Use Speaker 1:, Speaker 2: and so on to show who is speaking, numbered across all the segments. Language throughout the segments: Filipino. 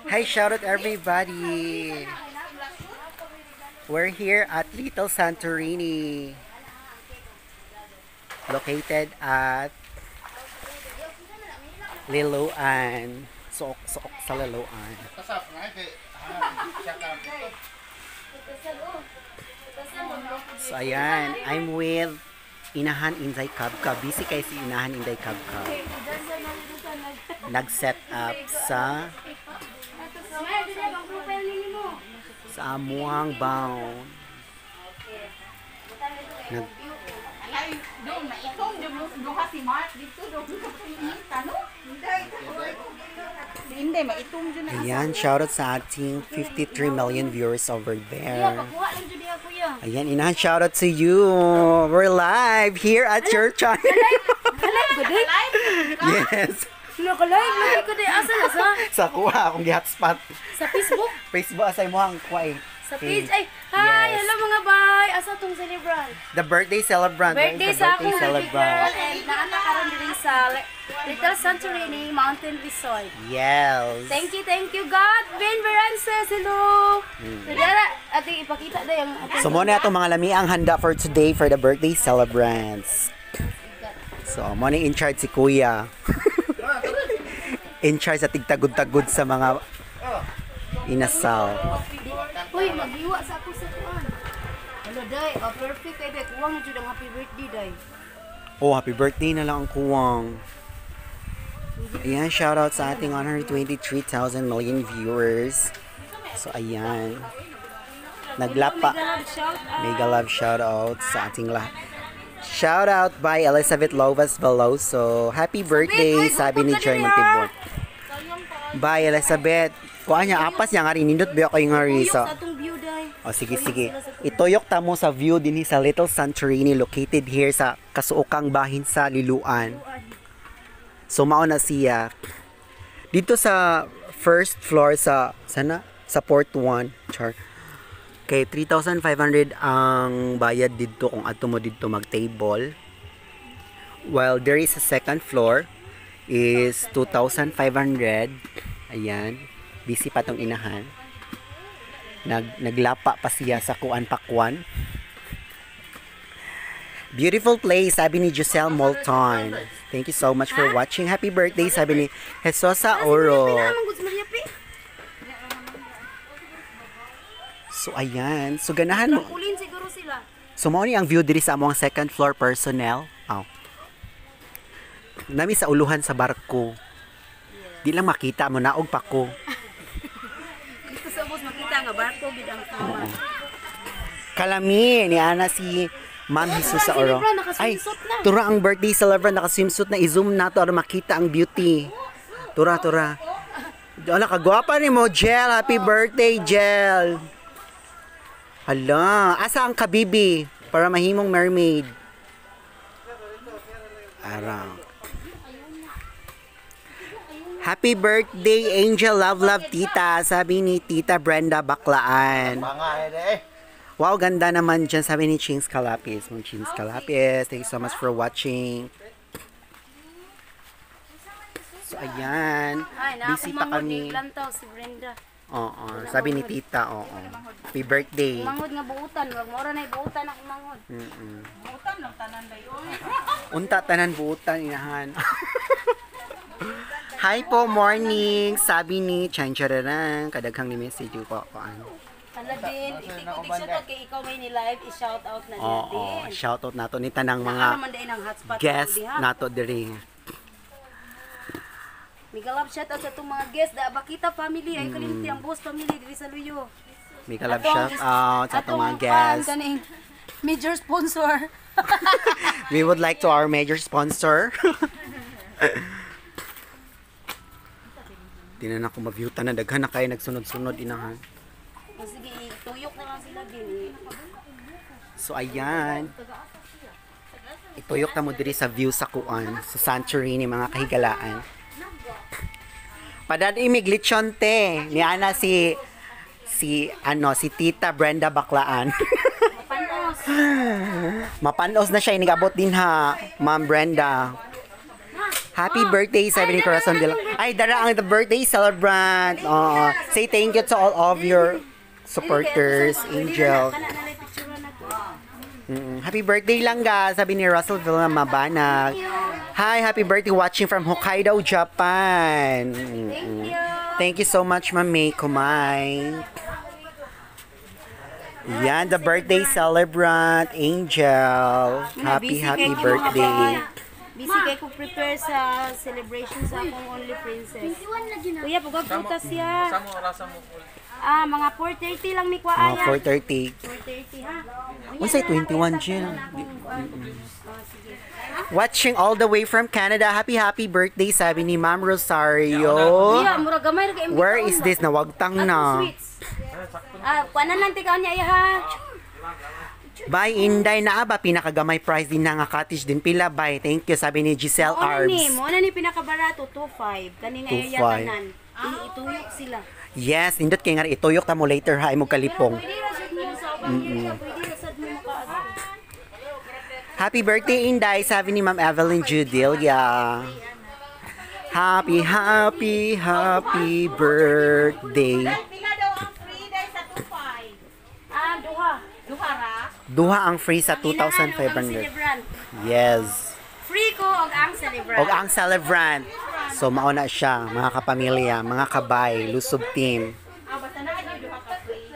Speaker 1: Hi, shout out everybody. We're here at Little Santorini, located at Liloan. Suok sa Liloan. So ayan, I'm with Inahan Inday Kabkab. Busy kayo si Inahan Inday Kabkab. Nag-set up sa Amuang Bound. Ayan, shoutout sa ating 53 million viewers over there. Ayan, Inahan, shoutout to you. We're live here at your channel. Yes.
Speaker 2: Nakalive lagi ko di asa na sa
Speaker 1: Sa kuha akong gi-hotspot.
Speaker 2: sa Facebook,
Speaker 1: Facebook asay mo ang kuha.
Speaker 2: sa page. Ay, hi,
Speaker 1: Yes.
Speaker 2: hello mga bay. Asa tong celebrant?
Speaker 1: The birthday celebrant. Where is
Speaker 2: Birthday
Speaker 1: the
Speaker 2: sa
Speaker 1: birthday
Speaker 2: akong baby girl
Speaker 1: celebrant?
Speaker 2: and naana karon diri sa Little Santorini Mountain Resort.
Speaker 1: Yes.
Speaker 2: Thank you God. Ben Verances, hello. Nadara, ating ipakita da yung ating
Speaker 1: So muna itong mga lami ang handa for today for the birthday celebrants. So muna in charge si Kuya. In charge sa tigtagod-tagod sa mga inasal.
Speaker 2: Uy, maghiwa sa ako sa kuan. Hello, day. Oh, perfect kay day. Kuwang na jud ang happy birthday, day.
Speaker 1: Oh, happy birthday na lang ang kuwang. Ayan, shoutout sa ating 123,000 million viewers. So ayan. Naglapa. Mega love shoutout sa ating lahat. Shoutout by Elizabeth Lovas Veloso. Happy birthday, sabi ni Joy Montibor. Bye, Elizabeth. Kuha niya, apas niya nga rin. Nindot ba kayo nga rin sa...
Speaker 2: Sa atong view, day.
Speaker 1: O, sige. Ituyok ta mo sa view din sa Little Santorini located here sa kasuokang bahin sa Liloan. So, mao na siya. Dito sa first floor sa... Sana? Sa Port 1. Char. Okay, 3,500 ang bayad dito kung ato mo dito mag-table. While there is a second floor is 2,500. Ayan. Busy pa tong Inahan. Naglapa pa siya sa kuan-pakwan. Beautiful place, sabi ni Giselle Molton. Thank you so much for watching. Happy birthday, sabi ni Jesosa Oro. So, ayan. So, ganahan mo.
Speaker 2: Kulin siguro sila.
Speaker 1: So, mao ni ang view diri sa among second floor personnel. Oh. Nami sa uluhan sa barko. Di lang makita mo naog pa ko.
Speaker 2: Dito sa bus makita nga barko gid ang tama.
Speaker 1: Kalami ni ana si Ma'am Jesus sa Oro. Ay, tura ang birthday celebrant naka-swimsuit na i-zoom nato para makita ang beauty. Tura. Ala kagwapa ni mo, Jel. Happy birthday, Jel. Hala, asa ang kabibi para mahimong mermaid? Arang. Happy birthday, Angel. Love, tita. Sabi ni Tita Brenda Baklaan. Wow, ganda naman dyan. Sabi ni Chings Calapis. Chings Calapis, thank you so much for watching. So, ayan. Busy pa kami.
Speaker 2: Lantaw si Brenda.
Speaker 1: Oo, sabi ni Tita, oo. Happy birthday.
Speaker 2: Mangod nga buutan, wag mo ra nay buutan ako mangod.
Speaker 3: Buutan lang tanan dayon.
Speaker 1: Unta tanan buutan Inahan. Hi po, morning. Sabi ni Chanchararang, kadaghang ni message ko ko ano.
Speaker 2: Hala din, itik-itik shout out kay ikaw may ni live i-shout out na
Speaker 1: Oo,
Speaker 2: din.
Speaker 1: shoutout nato ni tanang mga
Speaker 2: Naman din ang hotspot
Speaker 1: guest
Speaker 2: diha.
Speaker 1: nato diri.
Speaker 2: Mega love shout out sa itong mga guest da Bakita family ay kalimti ang boss family diri sa Luyo.
Speaker 1: Mega love shout out sa atong mga guests.
Speaker 2: Kaning major sponsor.
Speaker 1: We would like to our major sponsor. Di na ako ma-viewtan na daghan na kayo nagsunod-sunod Inahan.
Speaker 2: Sige, tuyok na lang sila din.
Speaker 1: So ayan. Ituyok na mo diri sa view sa kuan sa Santorini mga kahigalaan. Padad imig lechon te ni ana si Tita Brenda Baklaan.
Speaker 2: Panos.
Speaker 1: Mapanos na siya inigabot din ha, Ma'am Brenda. Happy birthday, sabi ni Corazon de la... Ay, dara ang the birthday celebrant. Say thank you to all of your supporters, Angel. Happy birthday lang ga, sabi ni Russell Villa Mabanag. Hi, happy birthday watching from Hokkaido, Japan. Thank you so much, Mami Kumay. Yan, the birthday celebrant, Angel. Happy birthday.
Speaker 2: Busy kay ko prepare sa celebration sa akong only princess. Kuya, pugag prutas siya. Mga 4:30 lang mi kwa aya.
Speaker 1: 4:30.
Speaker 2: 4:30 ha.
Speaker 1: Unsay 21, Jill? Watching all the way from Canada. Happy birthday, sabi ni Ma'am Rosario.
Speaker 2: Iya, mura gamay ra kay imbitaon.
Speaker 1: Where is this? Nawagtang na.
Speaker 2: Kuanan lang tikaw niya iya ha.
Speaker 1: Bye, Inday na ba? Pinakagamay price din na nga cottage din pila. Bye, thank you, sabi ni Giselle Arbs.
Speaker 2: Mo na ni pinakabarato 2.5. Kani nga yatanan. Ituyok sila.
Speaker 1: Yes, indot kay nga ituyok ta mo later ha, imong kalipong.
Speaker 2: Pwede ra sad mo sa pwede ra sad mo makaadto.
Speaker 1: Happy birthday, Inday, sabi ni Ma'am Evelyn Judelia. Happy birthday.
Speaker 3: Pila daw ang free day sa 2.5.
Speaker 2: Duha.
Speaker 3: Duha ra?
Speaker 1: Duha ang free sa
Speaker 2: Ang
Speaker 1: 2,500.
Speaker 2: celebrant.
Speaker 1: Yes.
Speaker 2: Free ko og ang celebrant.
Speaker 1: Og ang celebrant. So mauna siya, mga kapamilya, mga kabay, Lusob team.
Speaker 3: Basta na kayo duha ka free.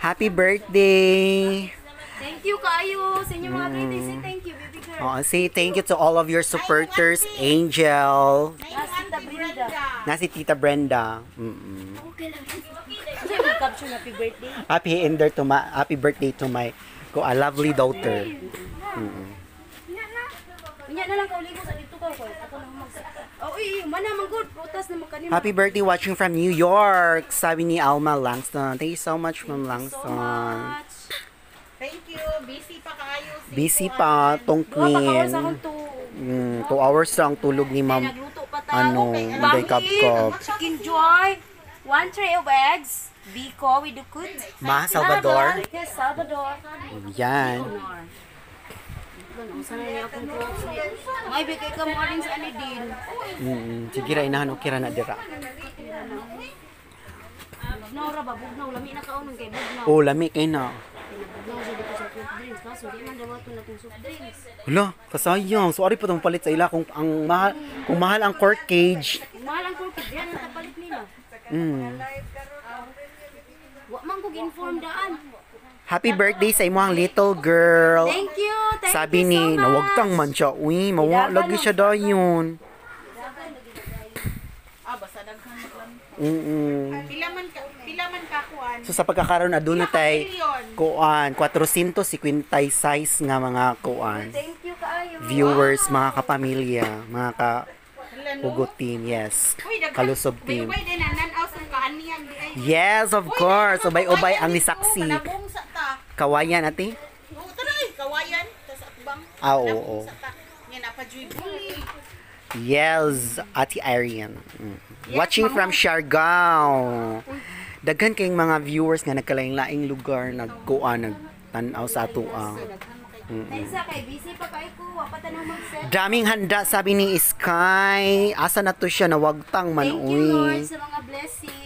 Speaker 1: Happy birthday.
Speaker 2: Thank you kayo sa inyong mga birthday. Say thank you, baby girl.
Speaker 1: Say thank you to all of your supporters, Angel.
Speaker 2: Tita Brenda.
Speaker 1: Na si Tita Brenda.
Speaker 2: Okay lang. Kasi mag-caption happy birthday.
Speaker 1: Happy birthday to my lovely daughter.
Speaker 2: Unya na lang kauligo sa dito ka ko. Ako nang mag. Mana man good prutas na magkanimo.
Speaker 1: Happy birthday watching from New York, sabi ni Alma Langston. Thank you so much, Ma'am Langston.
Speaker 3: Thank you. Busy pa kayo.
Speaker 1: Busy pa tong queen. 2 hours lang tulog ni Ma'am.
Speaker 2: Nagluto pa tayo.
Speaker 1: Day Cup.
Speaker 2: Chicken Joy. 1 tray of eggs. Biko with the good.
Speaker 1: Ma, Salvador.
Speaker 2: Yes, Salvador.
Speaker 1: Yan.
Speaker 2: Sana niya akong clothes. May bigay ka morning sa ani din.
Speaker 1: Sige ra inahan okay ra na dira.
Speaker 2: Bugnaw ra ba? Bugnaw. Lami na kaunon kay bugnaw.
Speaker 1: Oh, lami kay na.
Speaker 2: Bugnaw sa dito sa soft drinks. Kaso di man daw ito na kung soft drinks.
Speaker 1: Hala, kasayang. So, ari pa itong palit sa ila kung mahal ang cork cage.
Speaker 2: Mahal ang kurkid. Yan ang tapalit nila. Wa man kong inform daan.
Speaker 1: Happy birthday sa imong little girl.
Speaker 2: Thank you. Thank
Speaker 1: Sabi
Speaker 2: you so
Speaker 1: ni,
Speaker 2: much.
Speaker 1: nawagtang man siya. Uy, mawa, lagi siya dayon.
Speaker 3: Basta daghan lang. Pila man ka kuan.
Speaker 1: So, sa pagkakaroon, adun na tayo, kuan, 456 nga mga kuan.
Speaker 2: Thank you kaayo.
Speaker 1: Viewers, mga kapamilya, mga ka-hugot team, yes. Kalusob team.
Speaker 3: May din nan out sa kaaniyan di ay.
Speaker 1: Yes, of course. Ubay-ubay ang nisaksi.
Speaker 3: Nabong sa ta.
Speaker 1: Kawayan, ate?
Speaker 3: Tuloy kawayan tas atbang.
Speaker 1: Oo.
Speaker 3: Yan apa Julie.
Speaker 1: Yes, Ate Arian. Watching from Siargao. Daghan kayong mga viewers nga nagkalaing-laing lugar nagtanaw sa ato.
Speaker 2: Isa kay busy pa kay ko. Wa pa tanong mag-set.
Speaker 1: Daming handa, sabi ni Sky. Asa na to siya, nawagtang man.
Speaker 2: Thank you Lord sa mga blessing.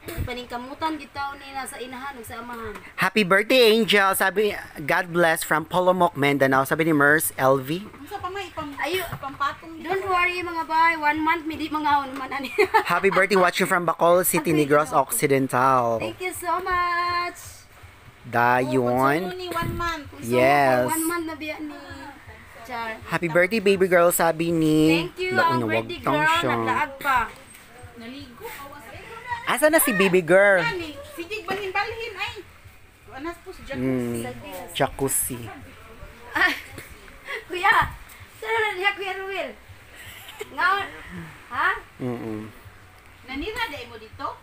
Speaker 2: Paningkamutan gitaw ni nasa inahan ug sa amahan.
Speaker 1: Happy birthday, Angel. Sabi, God bless from Polomok, Mindanao. Sabi ni Mers LV.
Speaker 3: Unsa pa may
Speaker 2: Ayo,
Speaker 3: pampatong
Speaker 2: don't worry mga bay. 1 month midi mga man ani.
Speaker 1: Happy birthday watching from Bacolod City, Negros Occidental.
Speaker 2: Thank you so much.
Speaker 1: Dayon.
Speaker 3: ni 1 month.
Speaker 1: Yes.
Speaker 2: 1 month na biya ni Char.
Speaker 1: Happy birthday, baby girl, sabi ni...
Speaker 2: Thank you. Ang birthday girl, naglaag pa.
Speaker 3: Naligo.
Speaker 1: Asa na si baby girl?
Speaker 3: Ani, sige balhin ay. Anas po si Jacuzzi.
Speaker 1: Jacuzzi.
Speaker 2: Kuya, saan na niya Kuya Ruel? Ngaon, ha?
Speaker 3: Nanira day mo dito?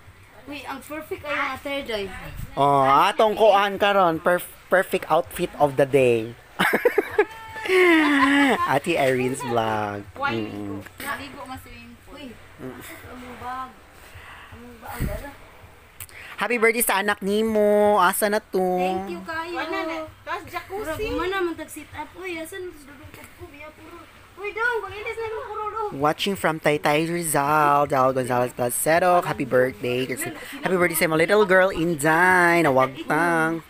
Speaker 2: Uy, ang perfect ay mga third eye.
Speaker 1: Oh, atong kuan karon perfect outfit of the day. Ate Erin's vlog.
Speaker 3: Naligo masuing.
Speaker 2: Uy, among bag. Among bag, ala.
Speaker 1: Happy birthday sa anak nimo. Asa na to?
Speaker 2: Thank you kayo.
Speaker 3: Wala na. Tapos
Speaker 2: Pura,
Speaker 3: jacuzzi.
Speaker 2: gumana man tag-sit up. Uy, asan dudong ko biya puro. Uy, dong, pag-ilis na yung puro dong.
Speaker 1: Watching from Taytay Rizal, Dal Gonzalez Placero. Happy birthday. Happy birthday sa my little girl, Inday, na wagtang.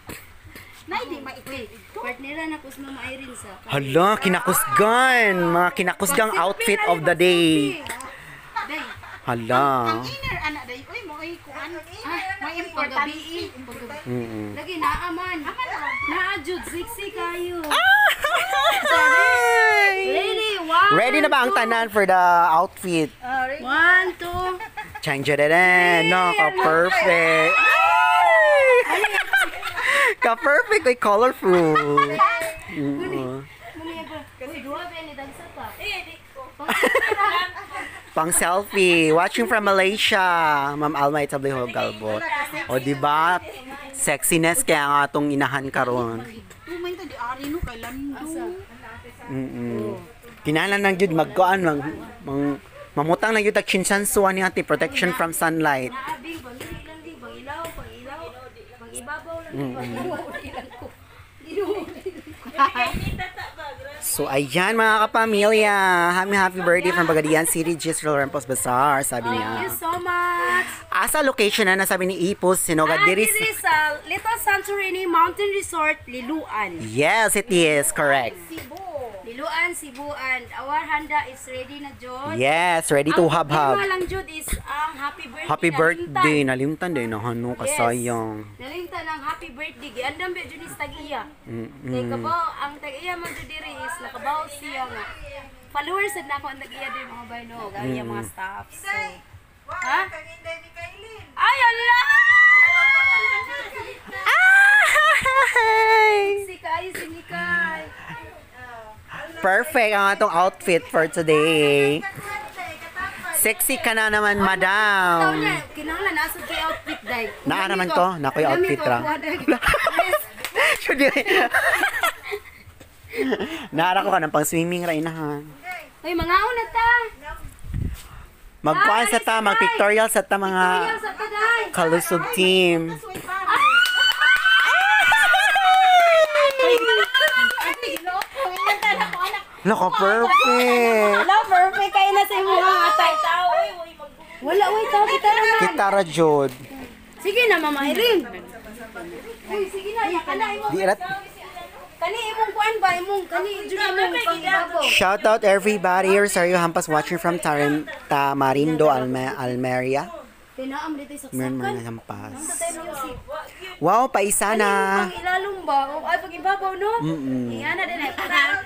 Speaker 3: Nay, di maikli.
Speaker 2: Partnera na kus Mama Irene sa.
Speaker 1: Hala, kinakusgan. Mga kinakusgang outfit of the day.
Speaker 3: Day.
Speaker 1: Hala.
Speaker 3: Ang inner anak day. Uy, mo ay kuan. May
Speaker 2: Pagabi.
Speaker 1: Mm-mm.
Speaker 2: Lagi naaman. Naajud, sexy kayo.
Speaker 1: Ay!
Speaker 2: Ready, one.
Speaker 1: Ready na ba ang tanan for the outfit?
Speaker 2: 1, 2.
Speaker 1: Change it in. No, ka-perfect. Ka-perfect. Ay, colorful.
Speaker 2: Uy, dua ba ni dagsa pa?
Speaker 1: Pang selfie. Watching from Malaysia. Ma'am Alma Itableho Galbot. O, diba? Sexiness kaya nga itong inahan karon.
Speaker 3: Tumay ta di ari no kay lando.
Speaker 1: Kinahanglan lang jud magkuan mamutang lang jud ang chinsansuan ni ate protection from sunlight.
Speaker 2: Naabing, pang-ili lang din. Pang-ilaw, pang-ilaw. Pang-ibabaw lang din.
Speaker 1: So ayan mga kapamilya, happy birthday from Bagadian City, Gisrel Rempos Bazaar, sabi
Speaker 2: Thank
Speaker 1: niya.
Speaker 2: you so much.
Speaker 1: Asa location na nasabi ni Ipos, sinugad diri
Speaker 2: Diri sa Little Santorini Mountain Resort, Liluan.
Speaker 1: Yes, it is correct.
Speaker 2: Liluan, Cebuan. Our handa is ready na, Jod.
Speaker 1: Yes, ready to
Speaker 2: Ang
Speaker 1: hab-hab.
Speaker 2: tema lang, Jod, is ang happy birthday.
Speaker 1: Happy
Speaker 2: na
Speaker 1: birthday,
Speaker 2: Lintan.
Speaker 1: nalimtan din na hano kasayang.
Speaker 2: Nalintan ang happy birthday. Giandam ba Jod is tag-iya. Kay kabaw, ang tag-iya man Jod diri is nakabaw siya nga. Followers sad na ako ang tag-iya din mga bayno, gaya mga staff. So, ha? Ay, Allah!
Speaker 1: Ay!
Speaker 2: Si Kai, si Nikay.
Speaker 1: Perfect ang atong outfit for today. Sexy ka na naman,
Speaker 2: Taon
Speaker 1: madam.
Speaker 2: na, kinahanglan nasa kay outfit day.
Speaker 1: Naa naman ko, nakoy outfit ra. Naara ko ka ng pang swimming ra inahan.
Speaker 2: Ay, mga una ta.
Speaker 1: Magkuan sa ta, mag-pictorial sa ta mga
Speaker 2: Ayaw sa taday.
Speaker 1: kalusog team. Nako, perfect.
Speaker 2: Hello, perfect kayo na sa mga atay. Wala, wait, tao kita naman.
Speaker 1: Kita ra jud.
Speaker 2: Sige na, Mama Irene. Uy, sige na, yakala mo.
Speaker 1: Di rat.
Speaker 2: Kani imong kuan ba imong kani jud imong pangibabo.
Speaker 1: Shout out everybody. Rosario Hampas watching from Tamarindo, Almeria.
Speaker 2: Tinaam dito sa
Speaker 1: Meron
Speaker 2: saksakan.
Speaker 1: mga hampas.
Speaker 2: Tatay music.
Speaker 1: Wow, paisa
Speaker 2: Ano
Speaker 1: na.
Speaker 2: pang ilalong ba? O, ay, pag-ibabaw, no? Ingana din ay pita.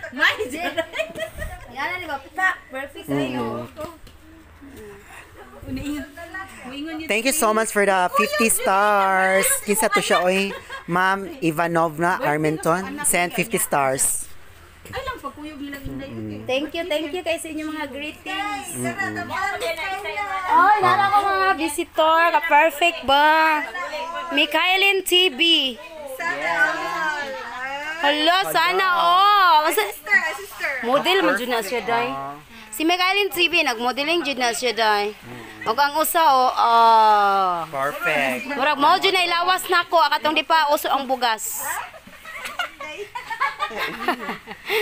Speaker 2: Ingana din ba? Pita. Perfect sa'yo.
Speaker 1: Thank you so much for the 50 stars. Kinsa to siya, oy. Ma'am Ivanovna Armenton. Send 50 stars.
Speaker 3: Ay lang pagkuyog nilang inday.
Speaker 2: Thank you kay sa inyong mga greetings. Oh, nara ko mga visitor. Ka-perfect ba? Mikaelin TV. Hello, sana all. Model man dyan na siya, day. Si Mikaelin TV, nag-modeling dyan na siya, day. Huwag ang usa,
Speaker 1: Perfect.
Speaker 2: Murag mo dyan na ilawas na ako. Akatong di pa uso ang bugas.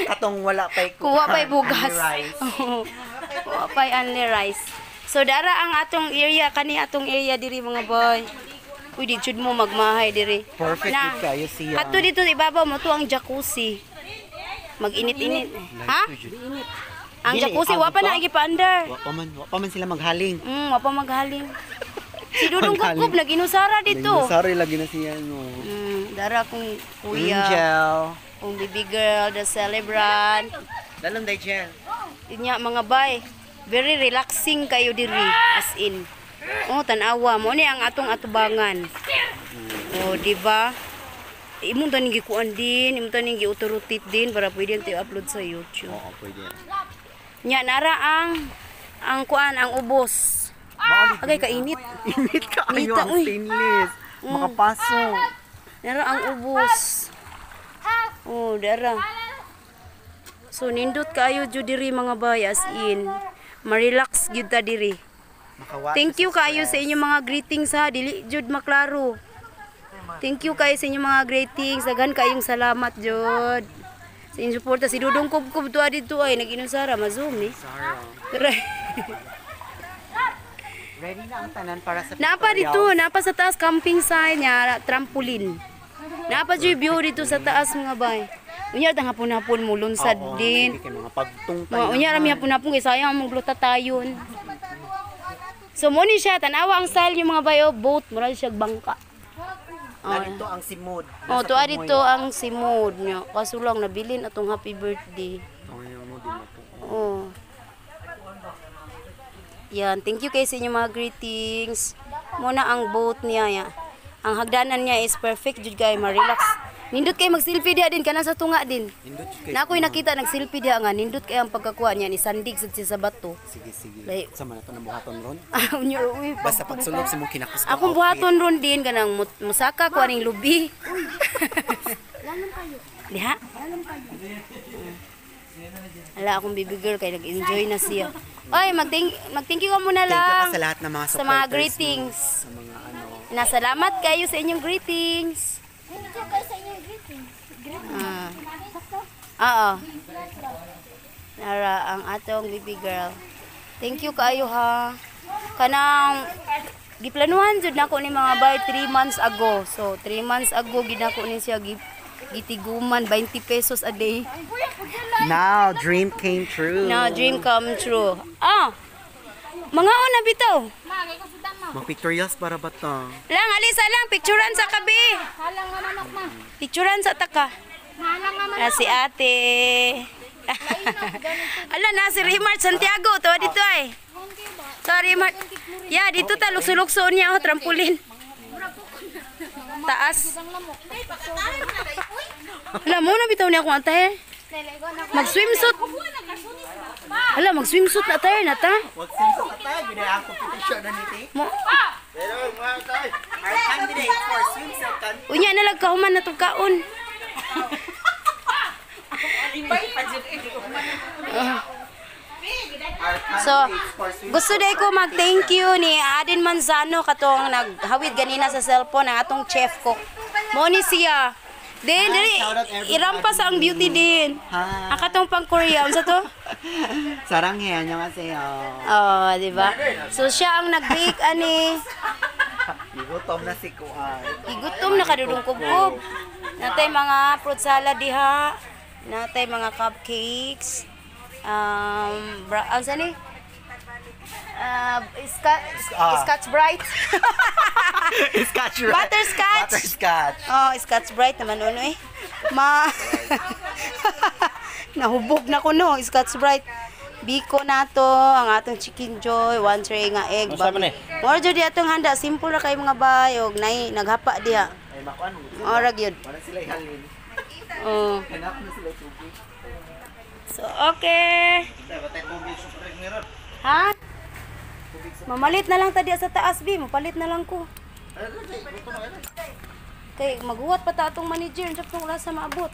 Speaker 1: Katong wala pa'y
Speaker 2: Kuha pa'y bugas.
Speaker 1: Rice.
Speaker 2: Kuha pa'y only rice. So, dara ang atong area, kani atong area diri mga boy. Uy, di jud mo magmahay diri.
Speaker 1: Perfect
Speaker 2: Na,
Speaker 1: yun kayo siya.
Speaker 2: Kato dito ibabaw mo to ang jacuzzi. Mag-init-init. Ha? Ang
Speaker 1: Dili,
Speaker 2: jacuzzi,
Speaker 1: abot
Speaker 2: wapa
Speaker 1: pa?
Speaker 2: na igipa-under.
Speaker 1: Wa pa man sila maghaling.
Speaker 2: Wapa maghaling. Si Dudong
Speaker 1: Maghaling.
Speaker 2: Kukup, naginusara dito.
Speaker 1: Sorry lagi na siya, no.
Speaker 2: Dara kong kuya,
Speaker 1: Angel.
Speaker 2: kong baby girl, the celebrant.
Speaker 1: Dalong day, Jel.
Speaker 2: Inya mga bay, very relaxing kayo diri, as in. Oh, tanawa mo ni ang atong atubangan. Oh, di ba? Imong taning gikuan din, imong taning giuturutit din para pwede ang upload sa YouTube.
Speaker 1: Oo, pwede.
Speaker 2: Nya nara ang kuan ang ubos. Agay kainit.
Speaker 1: Init ka ayo
Speaker 2: Inita,
Speaker 1: ang
Speaker 2: uy.
Speaker 1: stainless. Makapasok.
Speaker 2: Nara ang ubos. Oh, dara. So nindot kaayo jud diri mga bay, as in. Ma-relax gyud ta diri.
Speaker 1: Makawat
Speaker 2: Thank you kayo sa inyong mga greetings ha. Dili jud maklaro. Thank you kayo sa inyong mga greetings. Daghan kayong salamat jud. Sa insuporta si Dudong Kubkub to dito ay nag-inom Sara mazum ni.
Speaker 1: Sarah. Ready na ang tanan para sa
Speaker 2: Napa dito, napa sa taas camping site niya, trampoline. Napa dyo view dito sa taas mga bay. Unya tang hapon-hapon mo lunsad din.
Speaker 1: Kay mga pagtungtay.
Speaker 2: Unya rami hapon-hapon kay sayang mong gluta tayon. So mo ni siya tanawa ang style yung mga bayo boat, mura siya bangka.
Speaker 1: Dito ang simod.
Speaker 2: Oh, to dito ang simod niya. Kaso lang nabilin atong happy birthday. Oh. Yan, thank you kay sa inyong mga greetings. Muna ang boat niya ya. Ang hagdanan niya is perfect jud kay ma-relax. Nindot kay mag-selfie dia din kana sa tunga din. Na ako'y nakita nag-selfie dia nga nindot kay ang pagkakuha niya ni sandig sa bato.
Speaker 1: Sige.
Speaker 2: Like,
Speaker 1: Sama na to na buhaton ron.
Speaker 2: unya uy.
Speaker 1: Basta pagsulog si mong kinakus.
Speaker 2: Akong buhaton ron din kanang musaka ko aning lubi.
Speaker 3: Lalong kayo.
Speaker 2: Diha? Ala akong baby girl kay nag-enjoy na siya. Oy, mag-thank you ka muna
Speaker 1: Thank you
Speaker 2: lang
Speaker 1: pa sa lahat ng mga
Speaker 2: sa
Speaker 1: supporters
Speaker 2: mga
Speaker 1: mo,
Speaker 2: greetings.
Speaker 1: sa mga ano.
Speaker 2: Nasalamat kayo sa inyong greetings.
Speaker 3: Thank you kayo sa inyong greetings.
Speaker 2: Ah.
Speaker 3: Sakto?
Speaker 2: Oo. Nara ang atong baby girl. Thank you kayo ha. Kanang giplanuhan jud nako ni mga bay 3 months ago. So 3 months ago gid nako ni siya gitiguman 20 pesos a day.
Speaker 1: Now, dream came true.
Speaker 2: Now dream come true. Ah. Mga na bitaw.
Speaker 3: Magay ko sa dama.
Speaker 1: Mag-pictorials para ba to?
Speaker 2: Lang alisa lang picturean sa kabi.
Speaker 3: Halang nga manok ma.
Speaker 2: Picturean sa taka.
Speaker 3: Halang nga manok.
Speaker 2: Na si ate. Ala na si Rimart Santiago to dito ay. Sorry Rimart. Yeah, dito ta lukso-lukso niya oh trampolin. Taas. Alam mo na bitaw niya akong antay. Mag-swimsuit. Hala, mag-swimsuit na tayo na ta.
Speaker 1: Wag sinso ka tayo, binay ang competition na niti.
Speaker 2: Mo.
Speaker 1: Our candidate for swimsuit kan.
Speaker 2: Unya na lang kahuman na tong kaon. So, gusto day ko mag-thank you ni Adin Manzano katong naghawid ganina sa cellphone ang atong chef cook. Mo ni siya. Then, dili, irampas ang beauty din.
Speaker 1: Hi.
Speaker 2: Ang katong pang Korea. Ano sa to?
Speaker 1: Saranghe, annyeonghaseyo.
Speaker 2: Oh, di ba? So, siya ang nag-bake, ani.
Speaker 1: Gutom na si Kuan.
Speaker 2: Igutom na kadudong kubkob. Natay mga fruit salad diha. Natay mga cupcakes. Ang sani? Scotch Bright.
Speaker 1: Scotch right?
Speaker 2: Butterscotch.
Speaker 1: Butterscotch.
Speaker 2: Oh, Scotch Bright naman uno eh. Nahubog na ko no, Scotch Bright. Biko na to, ang atong chicken joy, 1 tray nga egg. More jud atong handa, simple ra kay mga bayog, nay naghapa diha.
Speaker 1: Ay makuan mo.
Speaker 2: Ora gyud.
Speaker 1: Wala sila ihalin.
Speaker 2: Oh.
Speaker 1: Hanap na sila tubig.
Speaker 2: So, okay. Ha? Mamalit na lang tadi sa taas, B. Mapalit na lang ko. Kay maghuwat pa ta atong manager, sa wala sa maabot.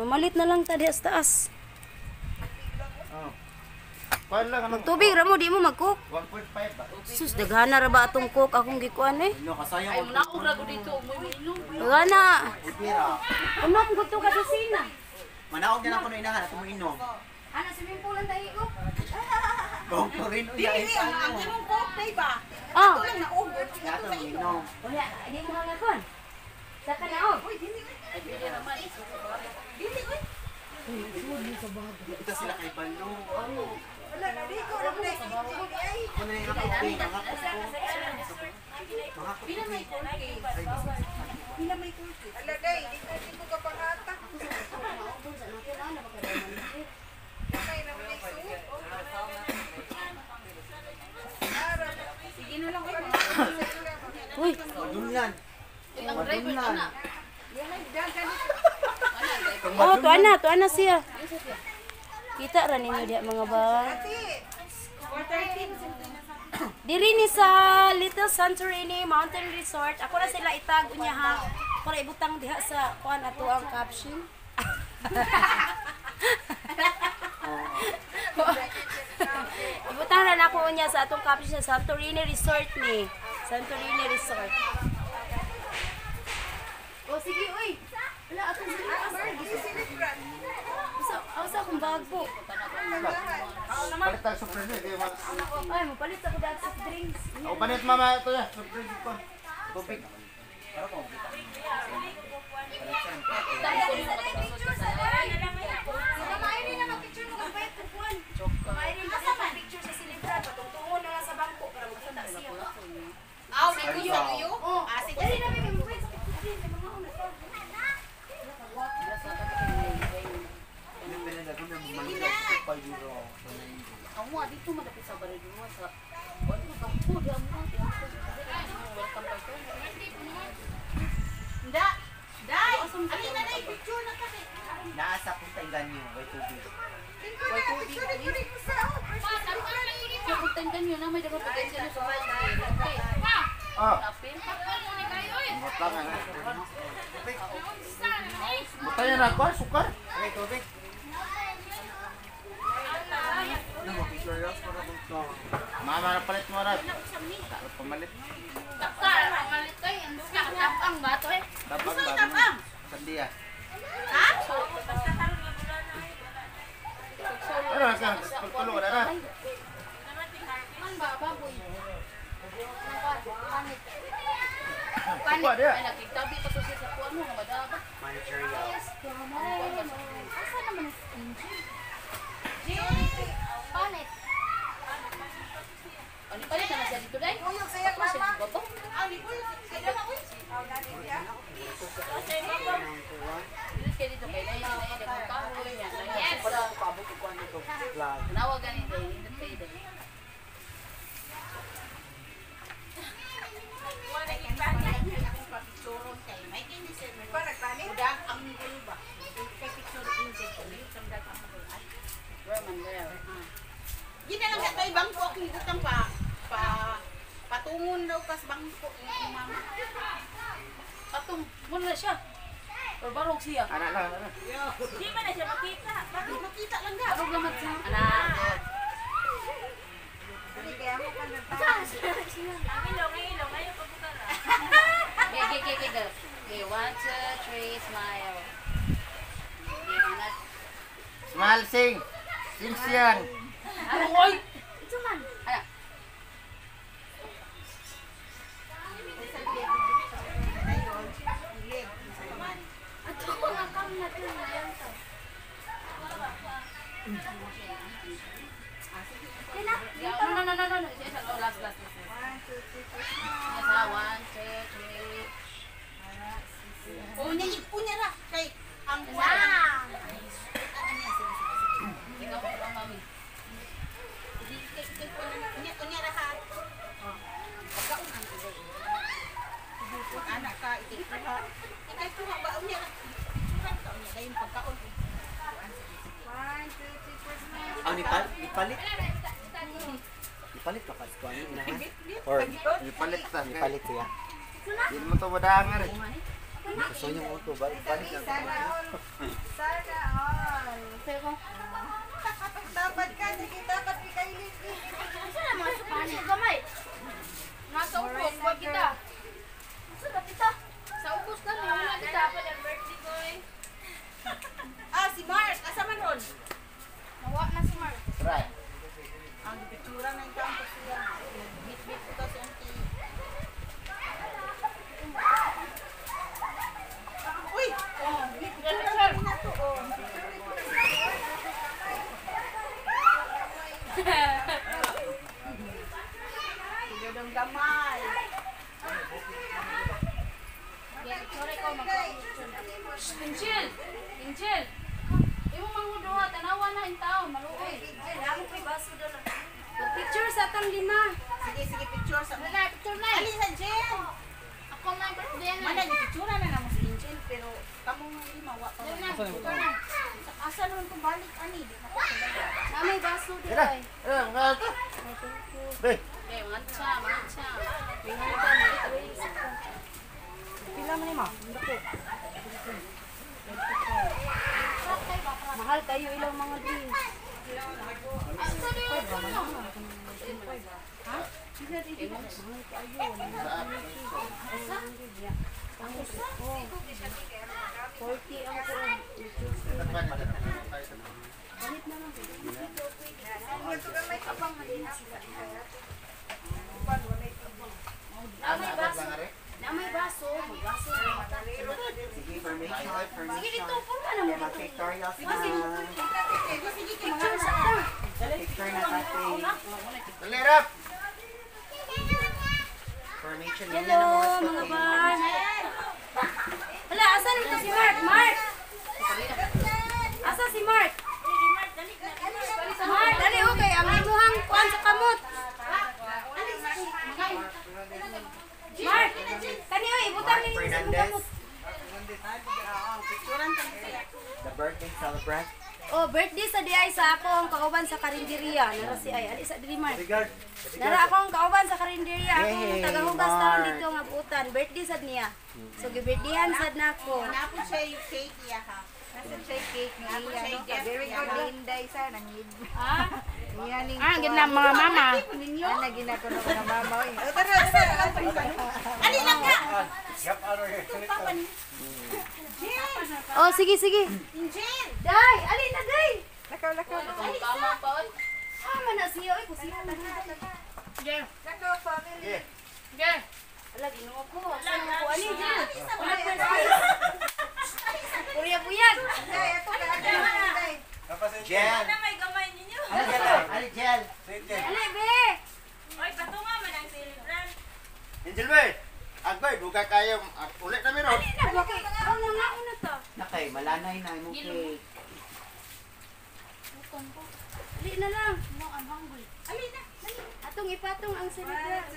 Speaker 2: Mamalit na lang tadi sa taas. Magtubig ra mo, di mo mag-cook.
Speaker 1: 1.5 ba?
Speaker 2: Sus, daghana ra ba atong cook akong gikuan eh?
Speaker 1: No, kasayang ako.
Speaker 2: Daghana.
Speaker 1: Udira.
Speaker 2: Ano ang gusto ka sa sina?
Speaker 1: Manaog na lang ko na inahan at uminom.
Speaker 2: Ana, swimming pool ang tayo ko.
Speaker 1: Kung ko rin uya ay
Speaker 3: Ang imong cocktail ba?
Speaker 2: Oh.
Speaker 3: Lang na ugot.
Speaker 1: Yato uminom.
Speaker 2: Unya, di mo nga kon. Saka na oh.
Speaker 1: Ito sila kay Balo.
Speaker 3: Wala na di ko lang ay.
Speaker 1: Ano yung mga kupi, mga kupi. Mga kupi.
Speaker 3: Pila may kursi. Ala day, di ko ka pangata. Okay na ulit suot. Sige na lang ko.
Speaker 2: Uy,
Speaker 1: Madunlan. Madunlan.
Speaker 2: oh, tuan na siya. Kita ra ninyo diha mga ba. Diri ni sa Little Santorini Mountain Resort. Ako na sila itag unya ha. Para ibutang diha sa kuan ato ang caption. Ibutang na nako unya sa atong caption sa Santorini Resort ni. Santorini Resort. Oh sige, uy. Wala atong celebrate. Asa akong bago.
Speaker 4: Palit tayo surprise eh.
Speaker 2: Ay, mapalit ako dahil sa drinks.
Speaker 4: O, panit mama ito ya. Surprise ko. Tubig.
Speaker 1: Naasa kung tayo niyo, way tubig.
Speaker 4: Ah. Butangan. Butanya na ako, sukar.
Speaker 1: Okay, tubig.
Speaker 4: Mama na palit mo rat. Pamalit.
Speaker 2: Tapang ba ito eh?
Speaker 4: Tapang ba? Sandia. Ano ka? Tulong na na.
Speaker 2: Man ba, baboy? Panit.
Speaker 4: Kuha dia.
Speaker 2: Ay, nagkitabi pa to siya sa kuwan mo, madaba.
Speaker 1: Managerial.
Speaker 2: Asa naman ang engine? Panit. Ano palit na siya dito, Day?
Speaker 3: Uyog saya
Speaker 2: Ako siya
Speaker 3: mama.
Speaker 2: dito ba?
Speaker 3: Ang libul. Kaya na uy.
Speaker 2: Bilis kayo dito, kaya na yung kahoy. Yes! Nawagan ni Day, dito kayo, Day. Roman, there.
Speaker 3: Gina lang ito bangko ako utang patungon daw kas bangko ni mama.
Speaker 2: Atong, muna na siya. Or barong siya.
Speaker 4: Anak lang.
Speaker 3: Di man na siya makita. Bakit makita lang ga?
Speaker 2: Barong lamat siya. Anak.
Speaker 3: Dili kaya mo kan
Speaker 2: Okay. Okay, 1, 2, 3, smile. Okay, manat.
Speaker 4: Smile sing. Sing siyan.
Speaker 2: Ano, oy! Ito man. Anak. Ato ko nga kam na ito na yan to. No. Yes, last. Yes, 1, 2, 3.
Speaker 3: Oh, punya ra kay ang
Speaker 2: Ikaw po ang mami.
Speaker 3: Punya ra ha. Pagkaon ang tuloy. Anak ka ikikuha. Ikikuha ba unya ra? Surat ka unya dayon pagkaon. 1, 2, 3, 4.
Speaker 1: Ang nipalit? Nipalit pa kasi kung ano inahan? Or
Speaker 4: Ipalit ta.
Speaker 1: nipalit siya?
Speaker 4: Hindi mo to madangar eh.
Speaker 1: Gusto niyo mo ito ba? Ipalit lang.
Speaker 3: Sana all.
Speaker 2: Pero,
Speaker 3: Dapat ka, sige dapat kay Lily.
Speaker 2: saan naman sa panin? Gamay. Nasa ubos, wag kita. Saan ba kita? Sa ubos na, wala kita. Birthday boy.
Speaker 3: Si Mark, asa man ron?
Speaker 2: Nawa na si Mark.
Speaker 4: Try.
Speaker 3: Ang pictura ng campus siya. Bit-bit ko to si auntie. Uy! Pictura na to. Sigurong gamay.
Speaker 2: Sorry ko, Angel! Imo manghuduha, tanawa na in taon, maluoy. Picture sa tang lima.
Speaker 3: Sige, picture sa
Speaker 2: Wala, picture na.
Speaker 3: Ali sa Jen.
Speaker 2: Ako na ang birthday na.
Speaker 3: Mana yung pictura na naman si Angel, pero kamo nga lima, wa pa
Speaker 2: Dali
Speaker 3: man.
Speaker 2: na, picture na.
Speaker 3: Asa naman kung balik, ani? Di na ko sabay.
Speaker 2: Namay baso di
Speaker 4: Tira.
Speaker 2: ay.
Speaker 4: Mga ito. Be.
Speaker 2: Okay, mancha.
Speaker 3: Pila man ni ma?
Speaker 2: Mahal kayo ilang mga drinks. Ha? 40 ang ko. Ganit na lang.
Speaker 3: Ito ka may abang malina.
Speaker 2: Na may baso, magbaso.
Speaker 1: Sige, formation.
Speaker 2: Sige dito, puro na mo.
Speaker 1: Pictorials na.
Speaker 3: Sige,
Speaker 2: Picture sa ta.
Speaker 1: Picture na tatay.
Speaker 4: Dali, Rap!
Speaker 1: Formation
Speaker 2: Hello,
Speaker 1: nila na mga
Speaker 2: mga
Speaker 1: spaghetti.
Speaker 2: boss. Hala, asan ito si Mark? Mark! Asa si Mark? Mark, dali okay. Ang imuhang kuhan sa kamot. Mark, kani oy, butang ni sa imong
Speaker 1: Fernandez.
Speaker 2: kamot.
Speaker 1: The birthday celebrant.
Speaker 2: Oh, birthday sa diay sa ako ang kauban sa karinderya. Nara si ay, ali sa diri Mark. Nara akong kauban sa karinderya. Akong
Speaker 1: Yay,
Speaker 2: tagahugas taon
Speaker 1: Mark.
Speaker 2: dito nga butan. Birthday sad niya. So gibirthdayan sad nako.
Speaker 3: Napon siya yung cake iya ha.
Speaker 5: Nasa siya cake ni
Speaker 3: Napon
Speaker 5: iya,
Speaker 3: siya
Speaker 5: no?
Speaker 3: yung gift
Speaker 5: Very
Speaker 3: niya.
Speaker 5: good Linda isa nangid.
Speaker 2: Ah,
Speaker 5: Iya ning.
Speaker 2: gina mga mama.
Speaker 5: Ana gina ko na mga mama oy.
Speaker 3: O, tara. Ali lang ka.
Speaker 2: Oh, sige, sige.
Speaker 3: Angel.
Speaker 2: Day, ali na day.
Speaker 5: Lakaw.
Speaker 2: Ah, man na siya. Oy, kusiya na
Speaker 5: Lakaw family.
Speaker 2: Ala, ginuo ko. Saan mo ko ani? Wala pa space. Puyag-puyag.
Speaker 5: Day, ato ka day.
Speaker 1: Jen.
Speaker 3: May gamay ninyo.
Speaker 1: Ali, Jen.
Speaker 2: Ali, be.
Speaker 3: Oy, patunga man ang celebrant.
Speaker 4: Angel Bay! Agbay, buka kayo. Ulit na meron.
Speaker 2: Ali na, bakit? Ang mga una to.
Speaker 1: Nakay, malanay na yung cake.
Speaker 2: Ali na lang. No, I'm hungry. Ali na. Atong ipatong ang celebrant.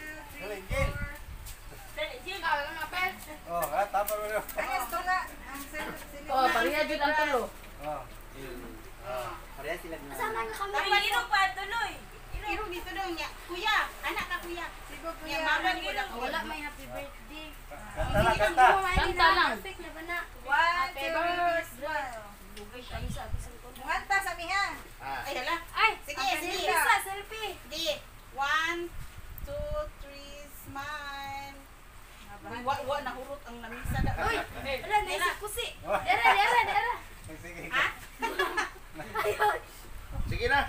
Speaker 5: Ayos to na ang sila.
Speaker 6: Oh, pariya jud ang tulo.
Speaker 1: Parehas sila na.
Speaker 2: Sama nga kami.
Speaker 3: Dapat irong pa tuloy. Irong dito daw niya. Kuya, anak ka kuya.
Speaker 5: Sigo ko
Speaker 3: Niya
Speaker 5: ya.
Speaker 3: mama ko lang.
Speaker 2: Wala may happy birthday.
Speaker 4: Kanta.
Speaker 6: Kanta lang.
Speaker 2: Perfect na ba na?
Speaker 5: 1 2 smile.
Speaker 2: Bugay kami sa abisan ko.
Speaker 5: Muanta sa miha.
Speaker 3: Ay, hala.
Speaker 2: Ay,
Speaker 3: Sige,
Speaker 2: ang
Speaker 3: sige.
Speaker 2: selfie sa selfie.
Speaker 3: Di. 1, 2, 3, smile. Wa nahurot ang lamisa na.
Speaker 2: Uy, wala naisip ko si. Dara.
Speaker 3: Ha?
Speaker 2: Ayun.
Speaker 4: Sige na.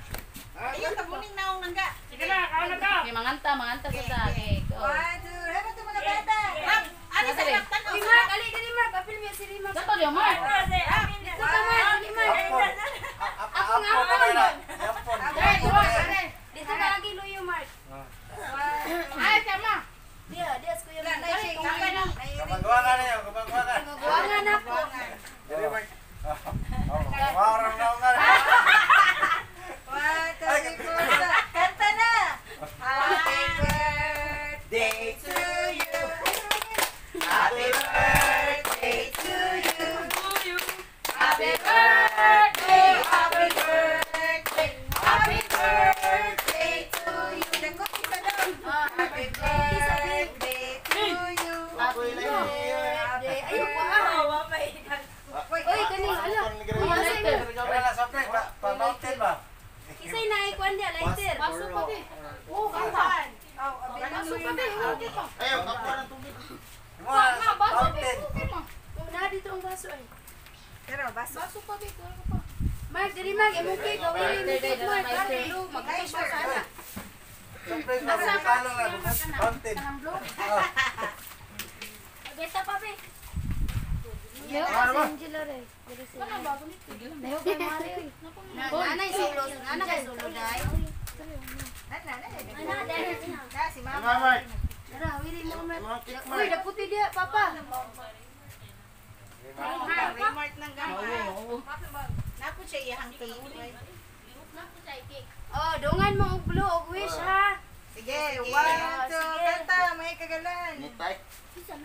Speaker 3: Ayun, tabuning naong nangga.
Speaker 6: Okay, manganta sa cake.
Speaker 5: 1
Speaker 6: Oh.
Speaker 5: 2 Hebo to mga bata.
Speaker 3: Rap, ali sa rap tan.
Speaker 2: Uy, Mark, ali dali Mark. Apil mo si Mark.
Speaker 6: Sato di Mark.
Speaker 2: Dito ka Mark, dali Mark. Ako nga Apol. Dito ka lagi luyo Mark.
Speaker 6: Ay, tama.
Speaker 2: Dia ko yung
Speaker 5: Wala na siya
Speaker 2: Tungay na.
Speaker 4: Kapagwagan na yun, kapagwagan.
Speaker 2: Magawangan ako.
Speaker 4: Dali, Mark. Mawarang na nga.
Speaker 5: 1 2 3 Kanta na. Happy birthday to you.
Speaker 1: Happy birthday to you.
Speaker 5: Happy birthday. Happy birthday. Happy birthday to you. Dagko isa daw. Happy birthday to you.
Speaker 4: Ako'y lang
Speaker 2: Birthday. Ayun ko ah. Uy, kani, ala. Masay mo.
Speaker 4: Wala na, soft drink. Pa-mountain ba?
Speaker 2: Isay na ikuan dia lighter.
Speaker 6: Baso pa di.
Speaker 2: Oh, kantan.
Speaker 5: Oh, abi na
Speaker 6: Baso pa di. Oh, di pa.
Speaker 4: Ayaw, kapo ng tubig.
Speaker 6: Ma, baso pa di. Okay, ma.
Speaker 2: Na dito ang baso ay.
Speaker 5: Pero baso.
Speaker 6: Baso pa di. Kuha ko pa.
Speaker 2: Mark, diri mag imong cake gawin ni cake Mark. Ano, mag-push ka sana.
Speaker 4: Soft drink, mabukalo na. Mountain.
Speaker 6: Kanang blue.
Speaker 2: Beta pa be.
Speaker 6: Yo,
Speaker 4: Ano ba?
Speaker 2: Angela re. Diri si.
Speaker 6: Kanang bago ni.
Speaker 2: Dayo kay Mario. Nanay solo, ana kay solo dai.
Speaker 5: Ana.
Speaker 2: Ana dai.
Speaker 5: Na si
Speaker 4: Ano,
Speaker 5: mama.
Speaker 4: Mark?
Speaker 2: Dara, wili mo
Speaker 4: Mga
Speaker 2: Mark.
Speaker 4: cake,
Speaker 2: Uy,
Speaker 4: Mark.
Speaker 2: daputi dia papa.
Speaker 3: Remark ng gamay.
Speaker 6: Oo.
Speaker 3: Napo siya iyang cake.
Speaker 2: Oh, dungan mo og blue og wish ha.
Speaker 5: Sige,
Speaker 3: Sige.
Speaker 5: 1 2 kanta may kagalan.
Speaker 4: Nitay.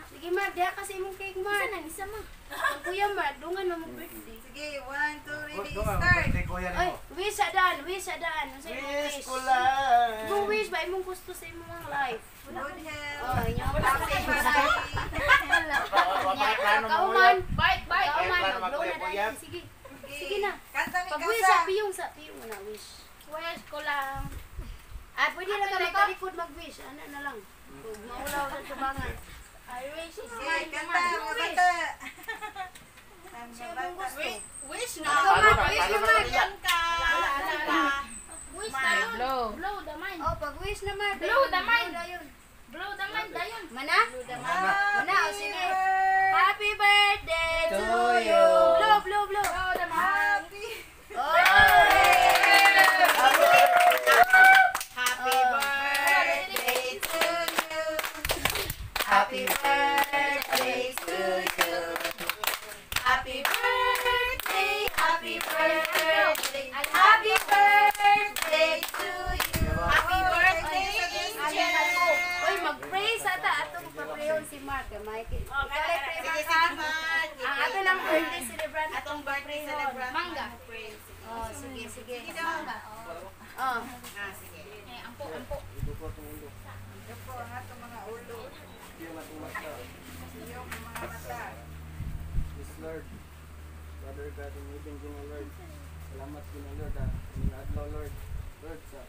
Speaker 2: Sige Mark, diha kasi imong cake Mark. Isa man. Ang kuya Mark, dungan mo mag birthday.
Speaker 5: Sige, 1 2 ready start.
Speaker 2: Ay, wish sa daan, wish sa daan. Ano sa imong
Speaker 4: Wish
Speaker 2: wish?
Speaker 4: ko lang.
Speaker 2: Imong wish ba imong gusto sa imong life?
Speaker 5: Good health.
Speaker 2: Oh, inyo pa
Speaker 5: Happy birthday.
Speaker 2: Kauman.
Speaker 6: Bite.
Speaker 2: Kauman,
Speaker 4: Ay,
Speaker 2: mag-blow na
Speaker 4: kuya.
Speaker 2: dahil. Sige. Sige na.
Speaker 5: Kanta mi
Speaker 2: Pag wish
Speaker 5: kasa.
Speaker 2: sa piyong mo na wish.
Speaker 6: Wish ko lang.
Speaker 2: Ah, pwede na ka magtalikod mag-wish. Ano na lang. Kung maulaw sa tubangan. I wish is
Speaker 5: Sige,
Speaker 2: mine
Speaker 5: kanta
Speaker 2: naman.
Speaker 5: mga bata.
Speaker 3: Wish na.
Speaker 2: Wish na, Mark.
Speaker 3: Yan ka.
Speaker 6: Wish dayon. Blow the mind.
Speaker 2: Oh, pag-wish na, Mark.
Speaker 6: Blow the mind.
Speaker 2: Dayon.
Speaker 6: Blow the mind dayon.
Speaker 2: Mana? Mana, o sige. Happy birthday to you. Blow, blow, blow.
Speaker 6: Blow the mind.
Speaker 2: Oh!
Speaker 3: Happy birthday to you. Happy birthday to you. Happy birthday, happy birthday, happy birthday to you. Happy birthday, Angel.
Speaker 2: Uy, mag-pray sa ata atong papreyon si Mark. Mikey. Kaya pray Mark. Ang ato lang birthday celebrant.
Speaker 3: Atong birthday celebrant.
Speaker 6: Mangga.
Speaker 2: Oh, sige, sige. Oh.
Speaker 3: Sige.
Speaker 6: Ampo.
Speaker 3: Ito po ang atong mga ulo. Yung mga mata.
Speaker 7: Yes, Lord. Father God, in heaven, Gino Lord. Salamat, Gino Lord. Kaming adlaw, Lord. Lord, sa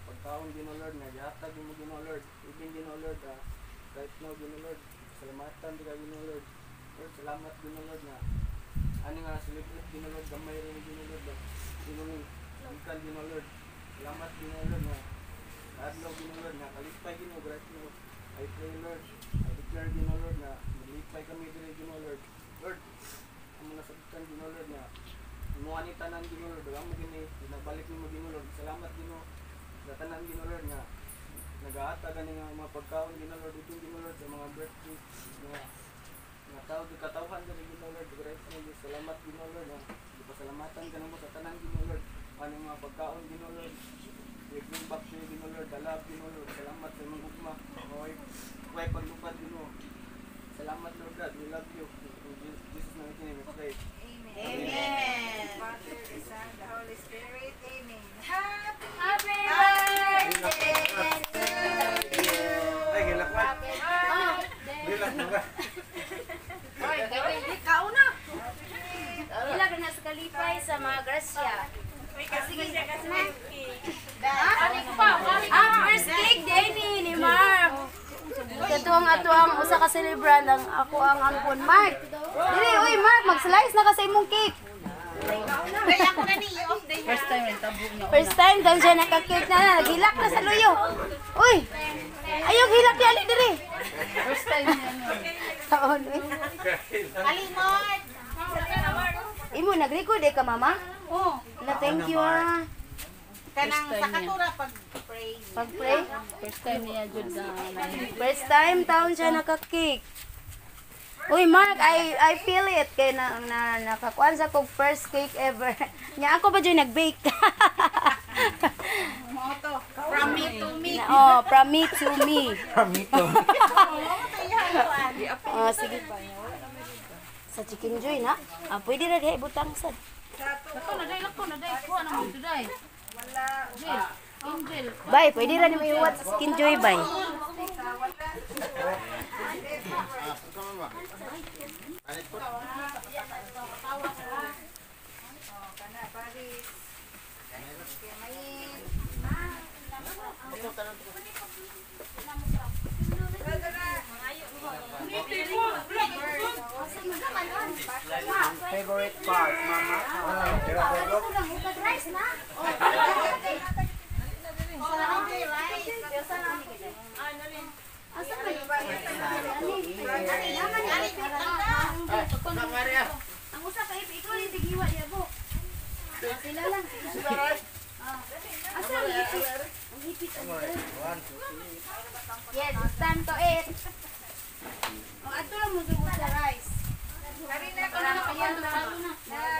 Speaker 7: pagkaon, Gino Lord, na yatag mo, Gino Lord. Even, Gino Lord, right now, Gino Lord. Salamatan, Gino Lord. Lord, salamat, Gino Lord, na ano nga, siliplit, Gino Lord, gamay rin, Gino Lord. Gino Lord, ikan, Gino Lord. Salamat, Gino Lord, na adlaw, Gino Lord, na kalipay, Gino, right now. I pray, Lord, I declare, Gino Lord, na malipay kami dito, Gino Lord. Lord, ang mga sabitan, Gino Lord, na inuha ni tanan, Gino Lord, wala mo gini, pinabalik mo, Gino Lord. Salamat, Gino, sa tanan, Gino Lord, na nag-aatagan ng mga pagkaon, Gino Lord, ito, Gino Lord, sa mga birthday, mga tao, katauhan ka rin, Gino Lord, salamat, Gino Lord, pasalamatan ka mo sa tanan, Gino Lord, ano yung mga pagkaon, Gino Lord, we bring back to you, Gino Lord, dalab, Gino Lord, salamat sa mga ugma, huwag paglupad, Gino, salamat, Lord God, we love you, in Jesus' name we pray.
Speaker 3: Amen. Father, the Son, the Holy Spirit. Amen.
Speaker 2: Happy birthday to you.
Speaker 7: Ay, hilak mo.
Speaker 2: Oh.
Speaker 7: Hilak mo ka.
Speaker 2: Ikaw na. Ilag na sa kalipay sa mga grasya. Sige, na. First cake din ni Mark. Katuang atuang usa ka celebrant ang ako ang ampon Mark. Dili, uy Mark, mag-slice na ka sa imong cake.
Speaker 3: Kaya ako na niyo.
Speaker 2: First time daw siya nakakake na, naghilak na sa luyo. Uy, ayaw hilak ni Ali diri. First time niya. Taon, uy.
Speaker 3: Alimot.
Speaker 2: Imo nag-record ka, mama? Oo. Thank you, ah.
Speaker 3: Kanang sa katura pag-pray.
Speaker 2: Pag-pray?
Speaker 6: First time niya jud na.
Speaker 2: First time taon siya nakakake. Uy, Mark, I feel it. Kaya nakakuan sa kong first cake ever. Nya ako ba dyan nag-bake?
Speaker 3: Mo to. From me to me.
Speaker 2: Oh, from me to me.
Speaker 7: Kamito.
Speaker 2: Oh, sige pa. Sa Chicken Joy na. Ah, pwede na dihay butang sad.
Speaker 6: Ako na dai lako na dai ko na mo today.
Speaker 3: Wala.
Speaker 6: Angel.
Speaker 2: Bay, pwede ra ni may iwat sa Chicken Joy, bay.
Speaker 7: Favorite part, mama.
Speaker 2: Ang usa ka ikaw ni tigiwa niya po. Sila lang. Asa ang hipit? Ang hipit. Yes, it's time to eat. Oh, ato lang mo dugo sa rice.
Speaker 3: Karina ko
Speaker 2: Para
Speaker 3: na
Speaker 2: kaya na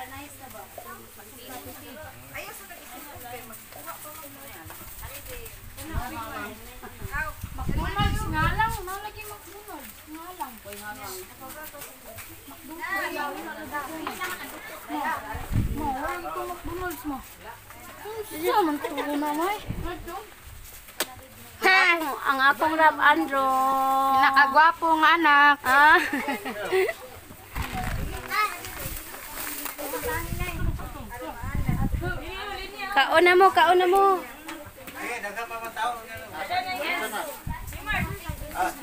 Speaker 2: nice na ba?
Speaker 3: ayaw sa nag-isip kay magkuha ko mo yan.
Speaker 6: McDonald's nga lang, nalagi McDonald's. Nga lang. Mo, wala ito McDonald's mo.
Speaker 2: Siya man to na may. Ang akong Rab Andro.
Speaker 6: Nakagwapong anak.
Speaker 2: Ah. Kaon na mo, kaon na mo.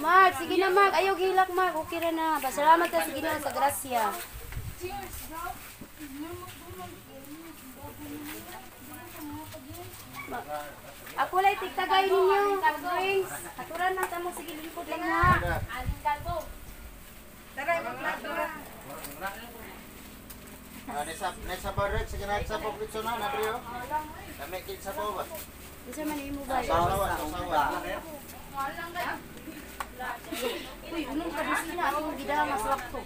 Speaker 2: Mark, sige na Mark. Ayaw gilak Mark. Okay ra na. Pasalamat ka sa Ginoo sa grasya.
Speaker 6: Cheers, bro. May McDonald's.
Speaker 2: Ako lang tigtagay ninyo. Drinks. Katuran lang tamo sige lingkod lang ha.
Speaker 3: Tara, mag-plato ra.
Speaker 4: Nesa barek sige na sa pokit na na bro. Kami kit sa ba?
Speaker 2: Isa man imo ba?
Speaker 4: Sawa.
Speaker 2: Uy, unong kabus na ako gidala mas wakto.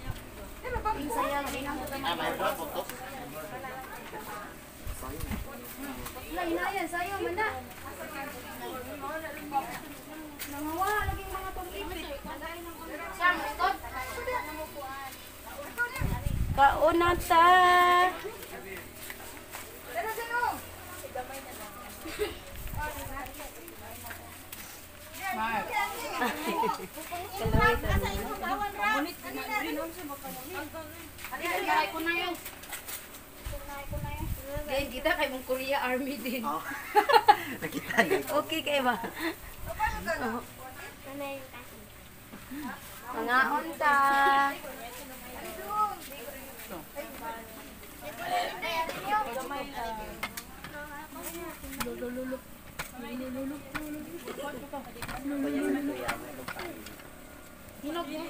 Speaker 2: Ang saya ginang ko
Speaker 4: Ah, may ba photo?
Speaker 2: Wala, inayan, sayo man na. Nangawa, laging mga pag-ipit. Kauna ta.
Speaker 3: Tara, sino?
Speaker 2: Kalaway ta.
Speaker 6: Ay, ko na yun.
Speaker 2: Ganyan kita kay mong Korea Army din.
Speaker 1: Oh. Nakita niyo.
Speaker 2: Okay kay ba? Mga unta.
Speaker 6: Hinog yan.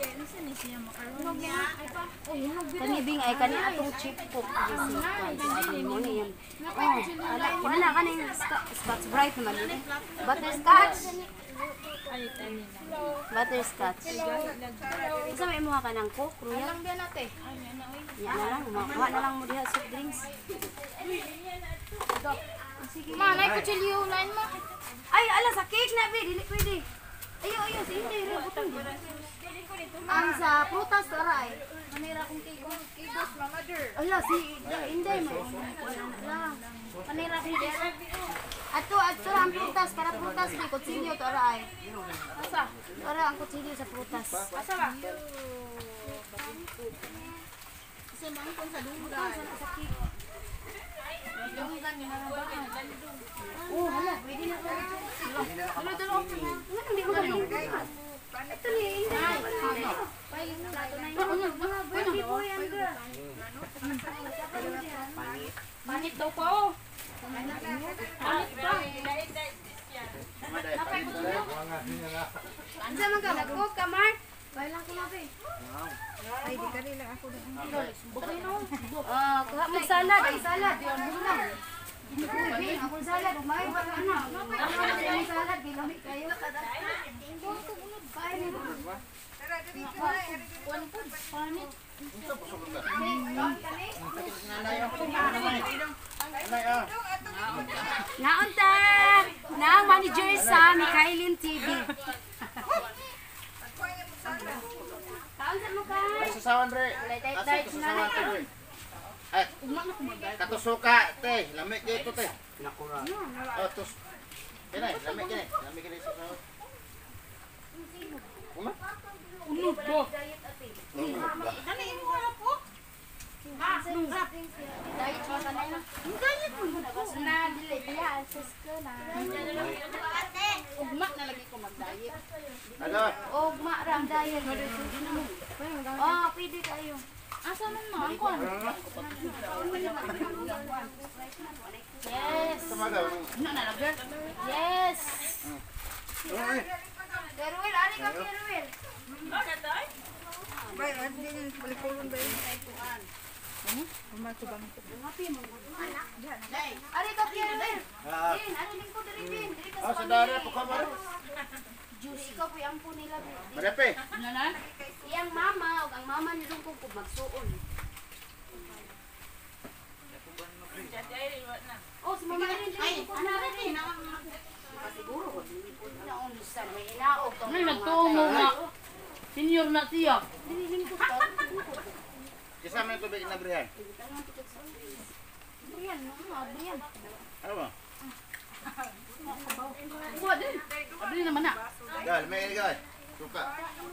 Speaker 6: Hinog yan. Ay pa. Oh, hinog yan.
Speaker 2: Kanibing ay kani atong chip cook. Sabi mo niyan. Oh, wala ka ng Scotch Brite naman yun. Butterscotch. Butterscotch. Isa may imuha ka ng coke, Royal?
Speaker 6: Lang din natin.
Speaker 2: Yan na lang, makawa na lang mo diha soft drinks.
Speaker 6: Ma, naikutsilyo line mo.
Speaker 2: Ay, ala sa cake na be, dili pwede. Ayo, hindi rin butang din. Ang sa prutas aray.
Speaker 6: Manira kong kikos. Kikos, mama der.
Speaker 2: Ala si Inday mo. Ala. Panira kong Ato ang prutas para prutas di kutsilyo to aray.
Speaker 6: Asa?
Speaker 2: Para ang kutsilyo sa prutas.
Speaker 6: Asa ba?
Speaker 3: Kasi mangkon sa dungga.
Speaker 2: Sa cake.
Speaker 6: Dungan yung mga ba?
Speaker 2: Oh, hala, pwede na to.
Speaker 6: Dalo-dalo.
Speaker 2: Ano hindi ko na. Ito ni Inday. Plato na yun. Mga birthday boy yan girl.
Speaker 6: Panit daw pa oh. Panit pa.
Speaker 2: Ano man ka? Nag-cook ka, Mark? Bailang ko na, be.
Speaker 3: Ay, di ka rin lang ako doon.
Speaker 6: Bukay no.
Speaker 2: Kuha mo salad. Ay, salad. Yan, mo lang. Be, ako salad. Umay ba ka na? Ang salad, ginamit kayo.
Speaker 3: Tara, dito na.
Speaker 6: One food. Panit.
Speaker 2: Naunta! Na manager sa Mikhailin TV. Kaunta mo ka?
Speaker 4: Sasawan re. Sasawan re. Ay, katusuka te, lamig dito te.
Speaker 1: Nakura.
Speaker 4: Oh, tus. Kini, lamig kini sasawan. Uma?
Speaker 6: Unog po.
Speaker 3: Ano yung mga po?
Speaker 2: Diet mo ka na yun. Na, dili. Diya, assess ko na.
Speaker 6: Ugma na lagi ko mag-diet.
Speaker 4: Ano?
Speaker 2: Ugma ram diet. Oh, pwede kayo.
Speaker 6: Asa man mo? Ang kon. Yes.
Speaker 4: Tumagaw.
Speaker 6: Ano na lang, girl? Yes.
Speaker 2: Garuel, ari ka, Garuel.
Speaker 3: Bay, ano din yung palikulon ba yun?
Speaker 2: Ari ka, Garuel. Din, ano lingko diri din. Diri ka
Speaker 4: Oh,
Speaker 2: sa
Speaker 4: sadara po ka mo.
Speaker 2: Juice ikaw po yung po nila.
Speaker 4: Madapi.
Speaker 6: Ano na?
Speaker 2: Iyang mama, o ang mama ni Lungkong po magsuon. Oh, si mama rin din. Ano rin? Siguro, hindi po na umusan. May inaog.
Speaker 6: Ano nagtumo nga? Senior na siya.
Speaker 2: Lingkod ka.
Speaker 4: Kisama yung tubig na brihan.
Speaker 2: Brian, Brian.
Speaker 4: Ano ba?
Speaker 6: Kuha din. Abli naman na.
Speaker 4: Gal, may ilagay. Suka.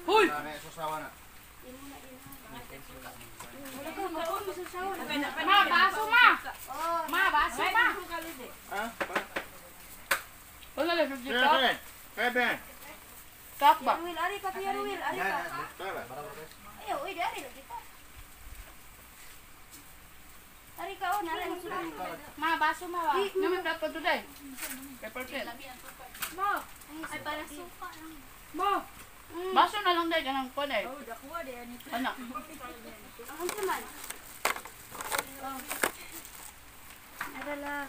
Speaker 6: Hoy!
Speaker 4: May susawa na.
Speaker 6: Ma, baso ma! Ma, baso ma!
Speaker 4: Ha?
Speaker 6: Wala lang,
Speaker 4: Sino
Speaker 6: dito.
Speaker 4: ka? Kaya ba?
Speaker 6: Kak ba?
Speaker 2: Ruel, ari ka, Kuya Ruel. Ari ka.
Speaker 4: Kaya ba?
Speaker 2: Ayaw, uy, dari lagi ka. Ari ka oh, nara mo sudan.
Speaker 6: Ma, baso ma ba? Naman dapat today. Pepper plate.
Speaker 2: Mo. Ay para suka lang.
Speaker 6: Mo. Baso na lang dahil kanang kon eh.
Speaker 3: Oh, dakuha de ani.
Speaker 6: Anak.
Speaker 2: Ang man. Oh. Adala.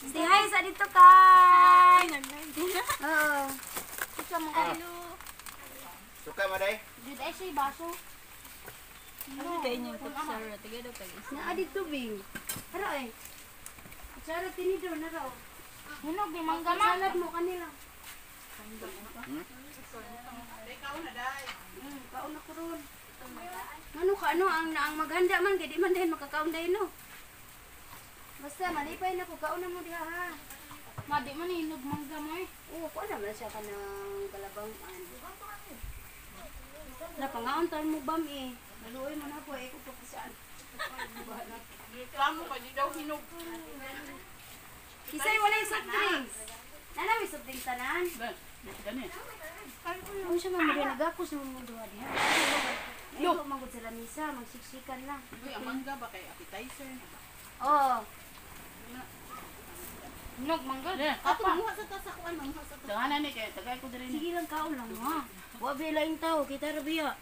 Speaker 2: Say hi sa dito kay. Oo. Ito mo ka.
Speaker 4: Suka mo day?
Speaker 2: Did I say baso?
Speaker 3: Ano kay niyo kutsara tiga daw kay.
Speaker 2: Na adi tubig. Ara eh. Kutsara tinidor na raw.
Speaker 6: Hunog di mangga ma.
Speaker 2: Salad mo kanila.
Speaker 3: Kaon na dai.
Speaker 2: Kaon ako ron. Ano ka ano ang maghanda man kay di man din makakaon dai no. Basta malipay na ko kaon na mo diha ha.
Speaker 6: Ma, di man hinog mangga mo eh.
Speaker 2: Oo, ko naman siya kanang kalabangan. Napangaon tayo mo bam eh. Naluoy mo na po eh kung saan.
Speaker 3: Reklamo ka di daw hinog.
Speaker 2: Kisay wala yung soft drinks. Nana may soft drinks tanan.
Speaker 6: Gani.
Speaker 2: Ano siya man mga nagakos ng mga duwa diha. Ayoko magod sa lamisa, magsiksikan lang.
Speaker 3: Uy, ang mangga ba kay appetizer na ba?
Speaker 2: Oo.
Speaker 6: Hinog mangga.
Speaker 3: Ato muha sa tas ako muha sa tas.
Speaker 6: Danganan ni kay tagay ko diri ni.
Speaker 2: Sige lang kaon lang ha. Wa bilaing tao kita rabiya.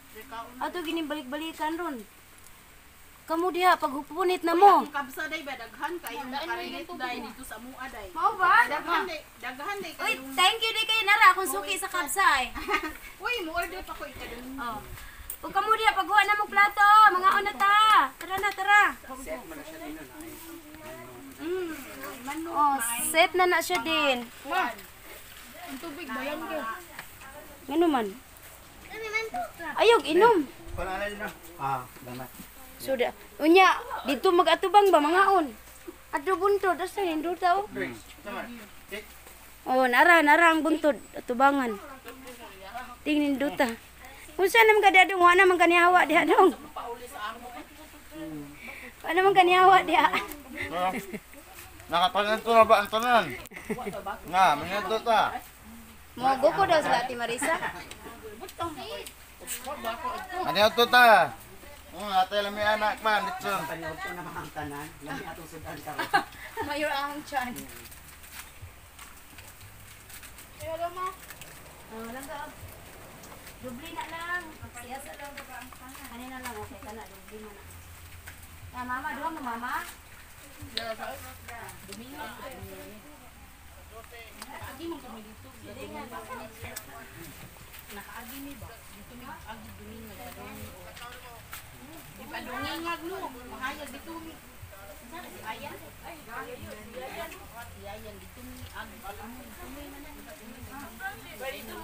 Speaker 2: Ato gining balik-balikan ron. Kamu diha paghupunit na mo.
Speaker 3: Ang kabsa day ba daghan kayo karinit day dito sa mua day.
Speaker 2: Mao ba?
Speaker 3: Daghan day
Speaker 2: Uy,
Speaker 3: kayo.
Speaker 2: thank you di kay nara akong suki sa kabsay.
Speaker 3: Uy, mo order pa ko ikadun.
Speaker 2: Oh. Kung kamu diha paghuha na mo plato, mga ona ta. Tara na, tara.
Speaker 1: Set mo na siya din na.
Speaker 2: Oh, set na na siya din.
Speaker 6: Ang tubig bayan ko.
Speaker 2: Ngano man? Ayog inom.
Speaker 1: Kung ano din na. Damat.
Speaker 2: So da, unya dito mag-atubang ba mga on? Adto buntod asa hindu tao. Oh, nara ang buntod atubangan. Tingnin duta. Kung saan naman kadadong, wala naman kanihawa diha dong. Wala naman kanihawa diha.
Speaker 4: Nakapanan to na ba ang tanan? Nga, minito ta.
Speaker 2: Mogo ko daw sa Ate Marisa.
Speaker 4: Ano to ta? Ate lami anak man, ditson.
Speaker 1: Paniog ko na mga tanan. Lami atong sudan ka ron.
Speaker 6: Mayor ang chan.
Speaker 2: Oh, lang ka. Dubli na lang. Siyasa lang ba ang pangan? Kanina lang okay kana dubli mo na. Ya mama, duha mo mama.
Speaker 3: Padungingag no, mahayag dito mi. Ayan.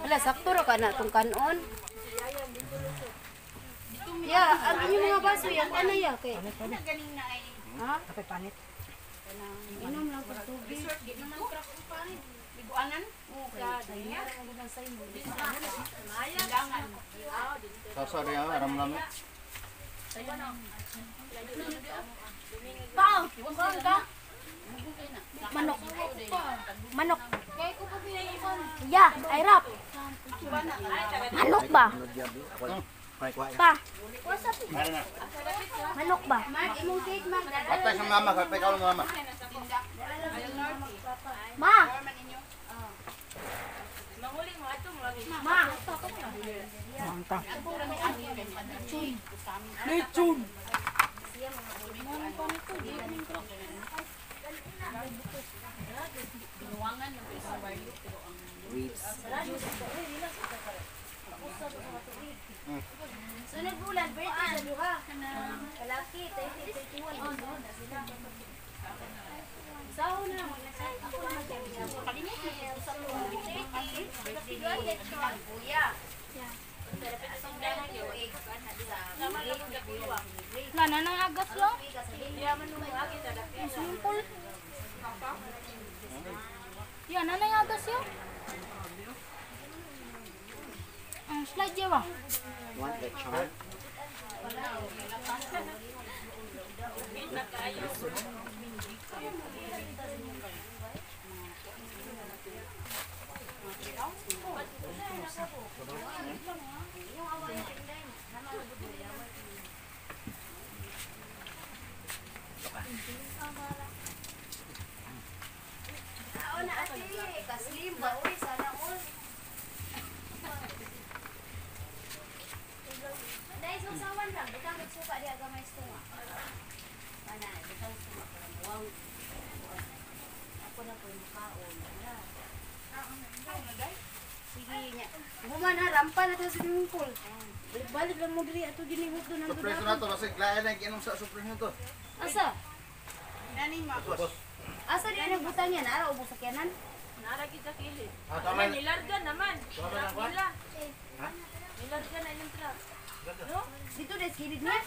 Speaker 2: Wala sakto ra kana tong kanon. Ya, ang inyong mga baso yan ano ya kay? Ha?
Speaker 1: Kapit panit.
Speaker 2: Inom lang pag tubig.
Speaker 3: Biguanan?
Speaker 4: Sorry aram lami.
Speaker 2: Pao, saan ka? Manok. Manok. Ya, ay rap. Manok ba? Pa. Manok ba?
Speaker 4: Patay sa mama, kapay ka mama.
Speaker 2: Ma. Ma.
Speaker 6: Lechon.
Speaker 1: Ribs.
Speaker 2: Sunod bulan, birthday sa duha. Kalaki, 2021. Saho na, mag-set ako naman kayo. Kuya.
Speaker 6: Lana nang agas lang. Simple. Yan, nanay agas yun. Ang slide niya ba?
Speaker 1: Want the chart?
Speaker 2: Itong sawan lang, butang suka di agamay sunga. Mana, butang suka para buwang. Ako na po yung makaon. Sige niya. Bumana, rampa na ito sa swimming pool. Balik lang mo diri ato ginihot doon ang
Speaker 4: Surprise na to kasi lain ang inom sa surprise nito.
Speaker 2: Asa?
Speaker 3: Nani ma.
Speaker 2: Asa di nagbutang yan? Ara ubos sa kyanan?
Speaker 6: Nara kita kili.
Speaker 4: Tama.
Speaker 6: Nilarga naman. Nila.
Speaker 4: Ha?
Speaker 6: Nilarga na yung truck.
Speaker 2: Dito des gilid niya?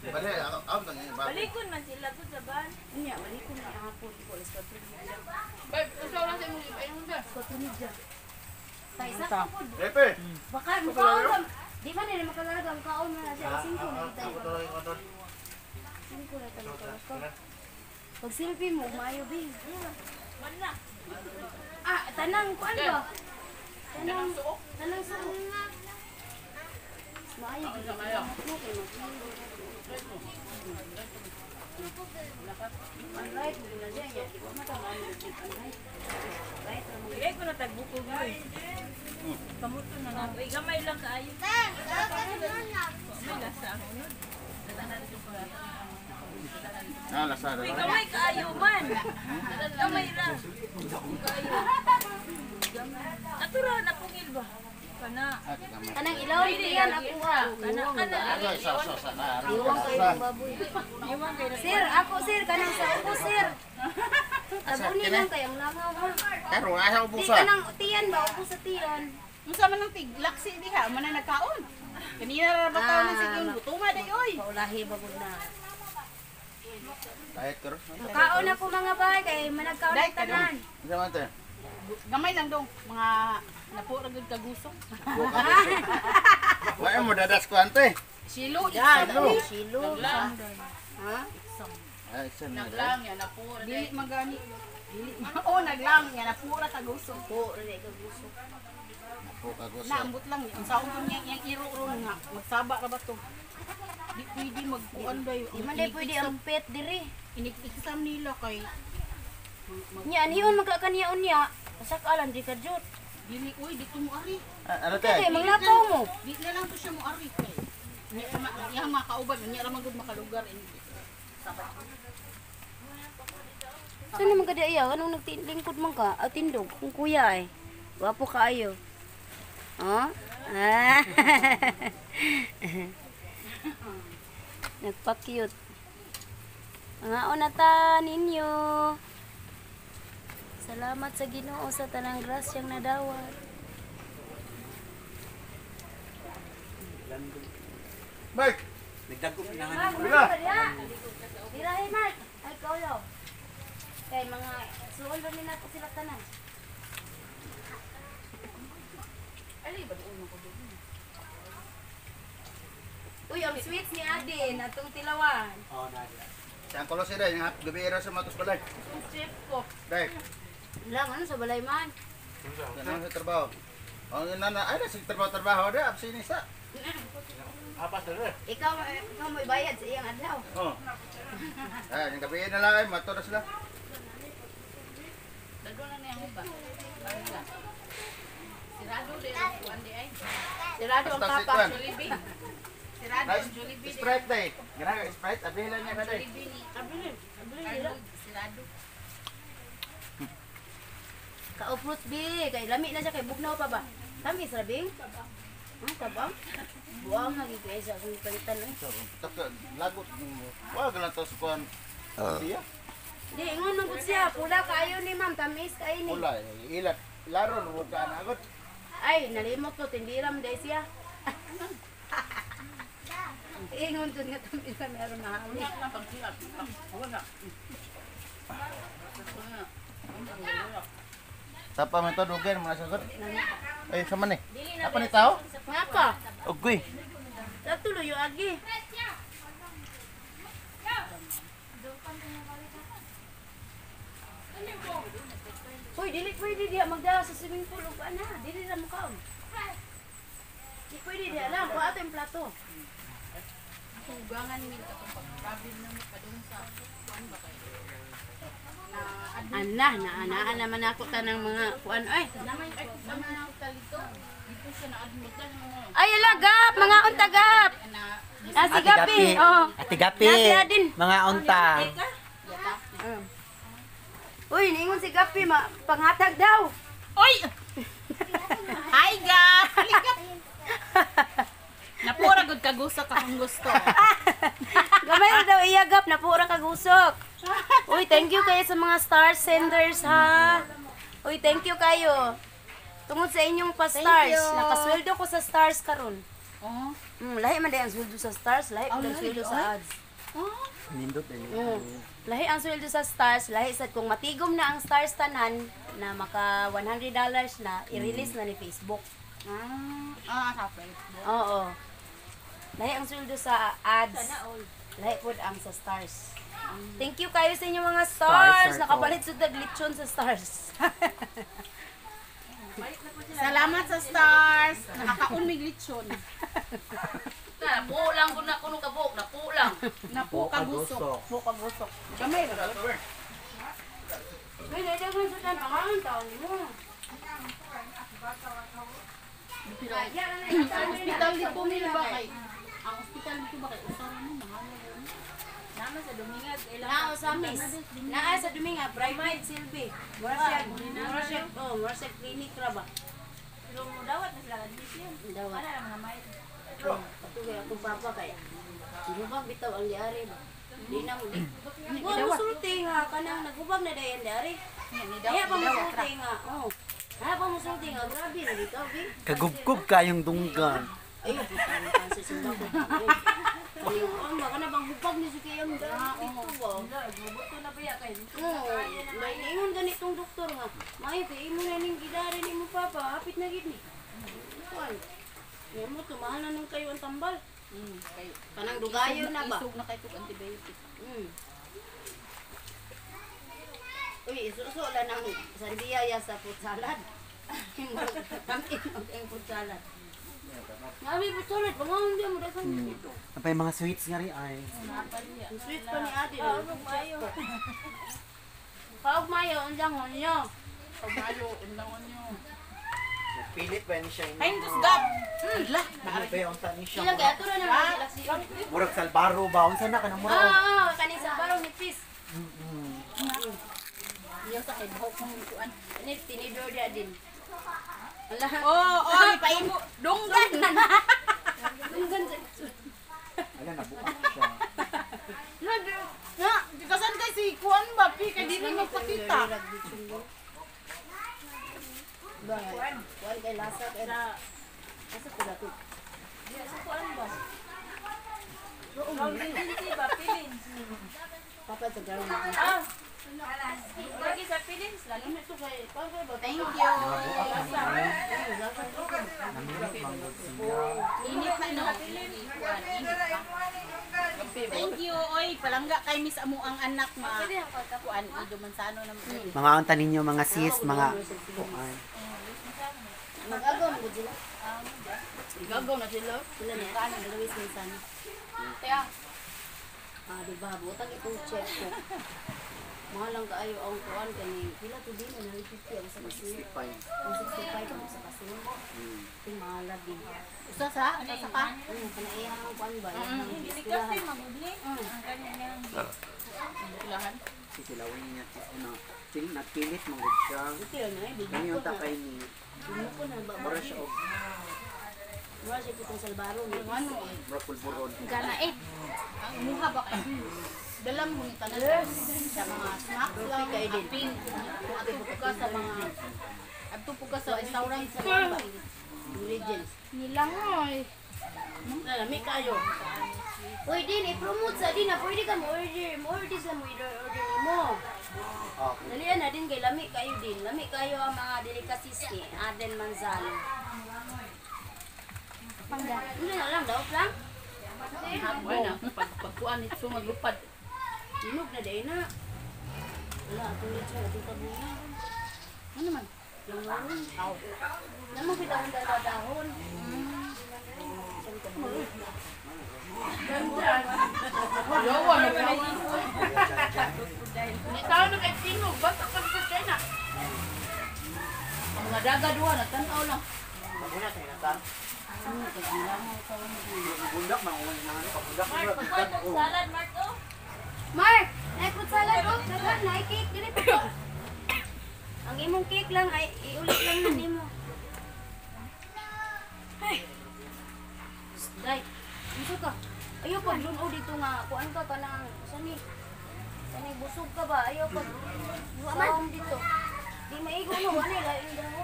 Speaker 4: Bale, ako tangin ba.
Speaker 6: Balikon man sila ko sa ban.
Speaker 2: Niya, balik ko na ang hapon ko alas 4 niya.
Speaker 6: Bay, usaw lang sa imong ipayon mo ba?
Speaker 2: 4 niya. Kaya sa kapod.
Speaker 4: Pepe.
Speaker 2: Baka mukhaon. Di ba nila makalalaga ang kaon na siya 5 na kita. 5 na talaga ko. Pag selfie mo, mayo bin.
Speaker 6: Man na.
Speaker 2: Tanang kuan ba? Tanang suok. Maayo bin. Right, na siya niya. Di ba matamano din right? Right,
Speaker 6: Bigay ko na tagbuko boy. Kamuto na nga. Uy, gamay lang kaayo. May lasa ang unod.
Speaker 4: Lasada.
Speaker 6: Uy, gamay kaayo man. Gamay ra. Natura na pungil ba? Kana.
Speaker 2: kanang ilaw diyan ako ah.
Speaker 6: Kana.
Speaker 2: Iwang kayo ng baboy.
Speaker 6: Iwan kayo na.
Speaker 2: Sir, ako sir, kanang sa upo sir. Tabunin lang kayang langaw ha.
Speaker 4: Pero asa
Speaker 2: Di
Speaker 4: ubusa.
Speaker 2: kanang tiyan ba, upo sa tiyan.
Speaker 3: Musa man ng tiglaksi diha, man na nagkaon. Kanina ra ba taon na sige gutuma day oy.
Speaker 2: Paulahi bagod na.
Speaker 4: Diet ko.
Speaker 2: Kaon ako mga bay, kay managkaon
Speaker 3: Dahil
Speaker 2: ng tanan.
Speaker 4: Isa man te.
Speaker 3: Gamay lang dong mga napo ra gud kagusok.
Speaker 4: Wala mo dadas ko ante.
Speaker 3: Silo
Speaker 2: Yan,
Speaker 3: silo.
Speaker 2: silo. Ha?
Speaker 4: Ay, isa na.
Speaker 3: Ya napo. Dili magani. Dili naglang ya napo ra kagusok.
Speaker 2: Po, rin ka gusto.
Speaker 4: Puka ko sa.
Speaker 3: Naambot lang ang saon niya yang iro-ron nga. Magsaba ra ba to? Di pwede magkuan dayo.
Speaker 2: Di man day pwede ang pet diri.
Speaker 3: Inik-exam nila kay
Speaker 2: Nya, aniyon magkakaniyaon niya. Pasakalan di ka jud.
Speaker 3: dili uy dito mo ari.
Speaker 4: Ano
Speaker 2: Kaya
Speaker 4: te?
Speaker 2: maglakaw mo.
Speaker 3: Di na lang to siya mo ari kay. Niya makauban, niya ra man gud makalugar ini.
Speaker 2: Saan naman ka di ayaw? Anong naglingkod man ka? Tindog, kung kuya eh. Wapo ka ayo. Oh? Nagpa-cute. Mga unata ninyo. Salamat sa Ginoo sa tanang grasyang nadawat.
Speaker 4: Mike.
Speaker 2: Dirahi, Mark. Ay, kaulo. Kay mga suol ba nila ko sila tanan? Uy, ang sweets ni Adin, atong tilawan.
Speaker 4: Saan ko si Day, nga gabi era sa matos balay.
Speaker 2: Ang chef ko.
Speaker 4: Day,
Speaker 2: Lang, ano sa balay man?
Speaker 4: ano sa trabaho? Ang nana, ay sa trabaho da, absinis sa. Apas na rin.
Speaker 2: Ikaw mo ibayad sa iyang adlaw.
Speaker 4: Oh. Ay, yung gabi na lang ay mato na sila.
Speaker 3: Dago na niya ba? Sirado din ang kuan di ay. Sirado ang
Speaker 4: Basta
Speaker 3: papa,
Speaker 4: si
Speaker 3: Jollibee. Sirado
Speaker 4: Nice.
Speaker 3: ang Jollibee.
Speaker 4: Sprite Day. Ganaga Sprite, abilan niya ka Day.
Speaker 3: Jollibee. Sirado.
Speaker 2: Ka-fruits bi, kay lami na siya kay bugnaw pa ba? Tamis ra bing? Tabang? Buang lagi kay sa kung palitan eh.
Speaker 4: Taka, lagot mo. Wag lang to sa kuan. Siya.
Speaker 2: Di ingon man gud siya, pula kayo ni ma'am, tamis kay ni.
Speaker 4: Wala, ilat. Laro, huwag ka na agot.
Speaker 2: Ay, nalimot to tindiram day siya. Ingon to nga tamis na meron na hali.
Speaker 4: Tapa mo ito, dugan mo na sagot. Ay, sama ni. Apa ni tao?
Speaker 2: Ngapa?
Speaker 4: Ugoy.
Speaker 2: Tatuloy yung agi. Hoy, dili pwede diya magdala sa swimming pool ug ana, dili ra mo kaon. Di pwede diya lang, ko ato yung plato.
Speaker 3: tugangan mi katong pag-travel na mo padung sa kuan ba kay
Speaker 2: Ana naman ako tanang mga kuan ay.
Speaker 3: naman ako talito dito siya na admit na mo
Speaker 2: Ay alagap, mga untagap.
Speaker 3: na
Speaker 2: Nasi gapi. Oh.
Speaker 1: Ate Gapi.
Speaker 2: Nasi adin.
Speaker 1: Mga unta.
Speaker 2: Uy, ningon si Gapi panghatag daw.
Speaker 3: oy hi guys napura gud kagusa ka kung gusto
Speaker 2: Gamay na daw iyagap na pura kagusok. Uy, thank you kayo sa mga star senders ha. Uy, thank you kayo. Tungod sa inyong pa-stars. Nakasweldo ko sa stars karon.
Speaker 3: oh
Speaker 2: Lahi man day ang sweldo sa stars, lahi man ang sweldo sa ads.
Speaker 1: Nindot din.
Speaker 2: Lahi ang sweldo sa stars, lahi sad kung matigom na ang stars tanan na maka $100 na i-release na ni Facebook.
Speaker 3: sa Facebook
Speaker 2: Oo. Lahi ang sweldo sa ads. Lahi pod ang sa stars. Thank you kayo sa inyong mga stars.
Speaker 1: Circle.
Speaker 2: Nakapalit sa taglitsyon sa stars.
Speaker 3: salamat sa stars nakakaunmig litsyon
Speaker 2: Napulang ko na kuno kabuk, napulang.
Speaker 3: napo kagusok
Speaker 2: Kagusok. Gamay ra. May nadagan sa tan pangalan taon mo.
Speaker 3: hospital dito nila ba kay ang hospital dito ba kay usaran mo mahal
Speaker 6: Nama sa Dumingag.
Speaker 2: Naa sa miss. Naa sa Duminga, private silbi. Mura siya clinic ra ba?
Speaker 6: Pero dawat na sila admission.
Speaker 2: Dawat.
Speaker 6: Para lang mga may.
Speaker 2: Patugay akong papa kaya. Gubag bitaw ang diari ba? Di na mo di. Wa musulti nga kanang nagubag na dayon diari. Kaya pa musulti nga. Oh. Kaya pa musulti nga grabe na dito, okay?
Speaker 1: Kagubgob kayong dunggan.
Speaker 2: Ay, putan sa simba ko. Ang baka na bang hupag ni si Kayang dati ito ba?
Speaker 6: Buto na ba ya kay?
Speaker 2: Oo, may ingon ganitong doktor nga. May kay imo na ning gidari ni mo papa, hapit na gid ni. Kuan. Nga mo tumahan na nung kayo ang tambal. Kanang dugayo na ba?
Speaker 3: isog na kay tug antibiotic
Speaker 2: Uy, isuso lang ang sandiyaya sa fruit salad. Tampin ang fruit salad. Ngabi fruit salad, pangaon diya mo dasan dito.
Speaker 1: Napay mga sweets nga rin ay.
Speaker 2: Ang sweet pa ni Ate. Mayo. Paog mayo, unjang honyo.
Speaker 3: pag mayo undangon nyo
Speaker 1: Pilit pa ni siya.
Speaker 3: ay gusgap la
Speaker 1: Ano ba yung unta ni siya?
Speaker 2: Sila kaya tura na sila si.
Speaker 1: Murag salbaro ba? Unsa na ka na murag?
Speaker 2: Kanin sa baro ni Pis.
Speaker 3: yung sa kidhok mo kuan
Speaker 2: Ini tinidor dia din. Ala.
Speaker 3: oh pain dunggan
Speaker 2: Dunggan.
Speaker 1: Ala nabuak siya.
Speaker 3: nga kasan kay si kuan ba pi kay dili magpakita
Speaker 2: Kuan kay lasa kay lasa ko dato.
Speaker 6: Diya sa kuan ba? Ang hindi ba pilin?
Speaker 2: Papa sa garo.
Speaker 6: Lagi sa pilin lagi na to kay
Speaker 3: thank you init na no kuan init pa thank you oy palangga kay miss amo ang anak ma kuan iduman sa ano na mo
Speaker 1: Mga unta ninyo, mga sis, mga kuan.
Speaker 2: Mag-agaw mo sila. Gagaw na sila. Sila na kanan dalawis minsan.
Speaker 3: kaya
Speaker 2: Diba, butang itong check ko. Mahal lang kaayo ang kuan kani. Pila to din na 50 ang sa kasin. 65 ang sa kasin. Ting mahal din.
Speaker 3: usa sa ka
Speaker 2: Kanaiya ang kuan ba?
Speaker 6: Hindi kasi mamudli. Ang kanyang
Speaker 3: ilahan
Speaker 1: Sisilawin niya ano. Nagpilit mangod siya.
Speaker 2: Ito yun eh,
Speaker 1: Ano
Speaker 2: bigyan
Speaker 1: yung
Speaker 2: ko na.
Speaker 1: takay ni?
Speaker 2: Bigyan ko na ba?
Speaker 1: Mura siya og
Speaker 2: Mura siya kitong salbaro.
Speaker 3: ano
Speaker 1: mura pulburon.
Speaker 3: gana ang muha ba kay dalam mo ni tanan sa mga snacks lang
Speaker 2: Kay din.
Speaker 3: aping ato po ka sa mga ato po ka sa restaurant sa mga
Speaker 2: Ingredients.
Speaker 3: nilangoy
Speaker 2: Nalami kayo. Uy, din, i-promote sa din na pwede ka mo-order. Mo-order sa mo-order mo. Dalian na din kay lami kayo din. Lami kayo ang mga delicacies ni Aden Manzano. Hindi na lang, daw lang.
Speaker 3: hapon na pagkuan ito maglupad
Speaker 2: Inog na day na. Wala, atong lechon, atong tabuya.
Speaker 3: ano man
Speaker 2: Yung maroon. Naman pitahon dahon.
Speaker 4: Bundak man ko na ano, bundak mo
Speaker 6: Mark, pagkuhan ng salad, Mark, oh.
Speaker 2: Mark, naipot salad oh. Dagan na cake dili pa to. Ang imong cake lang ay iulit lang na nimo. Ay. Dai. Ano ka? Ayaw pag lunaw dito nga. Kuan ka kanang sani. Sani busog ka ba? Ayaw pag sawam dito. Di maigo no, wala lain daw mo.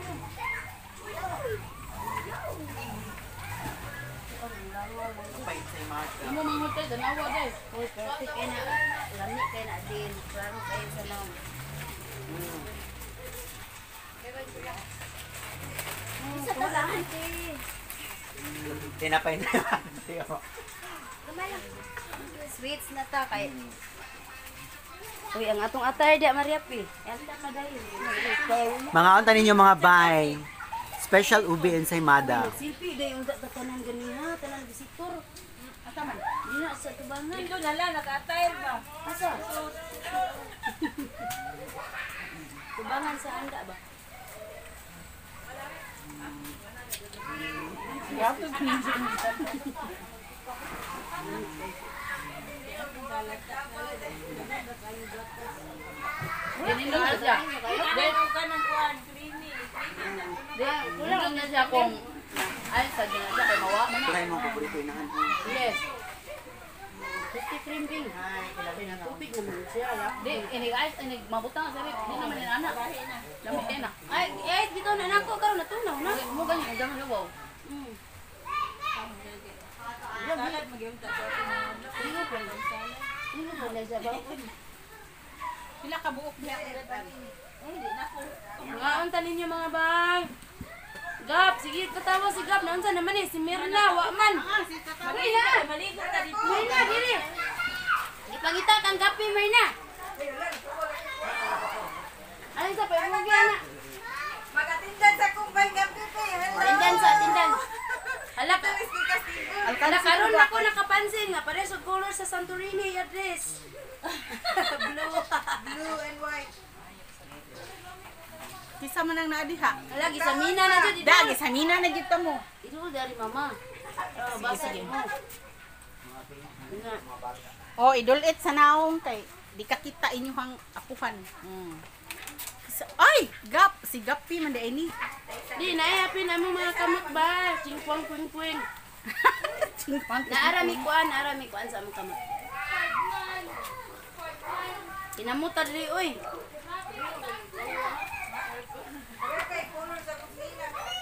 Speaker 6: Imo mga hotel, danawa, guys.
Speaker 2: Oy, perfect kay na. Lami kay na din. Klaro kayo sa naong. Isa pa lang.
Speaker 1: Tinapay na.
Speaker 2: Gamay lang. Sweets na ta kay. Uy, ang atong attire di Maria Pi. Yan ta madayon.
Speaker 1: Mga unta ninyo mga bay. Special ubi ensaymada.
Speaker 2: Silpi day yung tanan ganiha, tanan visitor. Asa man? Di na sa tubangan.
Speaker 6: Dito na lang, naka-attire ba?
Speaker 2: Asa? Tubangan sa handa ba?
Speaker 6: Dinindong na siya. Dinindong ka ng kuhan, creamy. Dinindong na siya kung ay sa ginasa kay mawa.
Speaker 1: Try mo ko pwede inahan.
Speaker 6: Yes.
Speaker 2: Puti krimping. Tupig naman siya.
Speaker 6: Di, inig ayos, inig mabutang sa rin. Di naman yung anak. Lamit kayo na.
Speaker 2: Ay, dito na nako karon natunaw na.
Speaker 6: Mo ganyan, ang dami wow.
Speaker 2: Salad magyum ta sa atin. Dino pa lang salad. Dino pa lang sa bawo.
Speaker 3: Pila ka buok niya.
Speaker 2: Hindi na ko. Mga unta ninyo mga bang. Gap, sige katawa si Gap. Naunsa naman eh, si Mirna, wa man. Mirna,
Speaker 6: Maligo ka dito.
Speaker 2: Mirna, dili. Ipangita kang Gapi, Mirna. Ano sa pag-uwi, anak?
Speaker 5: Magatindan sa kumbay gabi pa.
Speaker 2: Tindan sa tindan. Hala karon ako nakapansin nga pare sa color sa Santorini ya dress.
Speaker 5: Blue and white.
Speaker 3: Kisa man ang naadiha.
Speaker 2: Hala gisamina na jud ito.
Speaker 3: Dagi sa mina na gid mo.
Speaker 2: Ito dari mama. Basa mo. Nga.
Speaker 3: Oh, idulit sa naong kay di ka kita inyong apuhan. Ay, gap si Gapi man di ini.
Speaker 2: Di naayapin amo mga kamot ba? Chingpong kwing. Naarami kuan sa among kamot. Inamuta diri oy.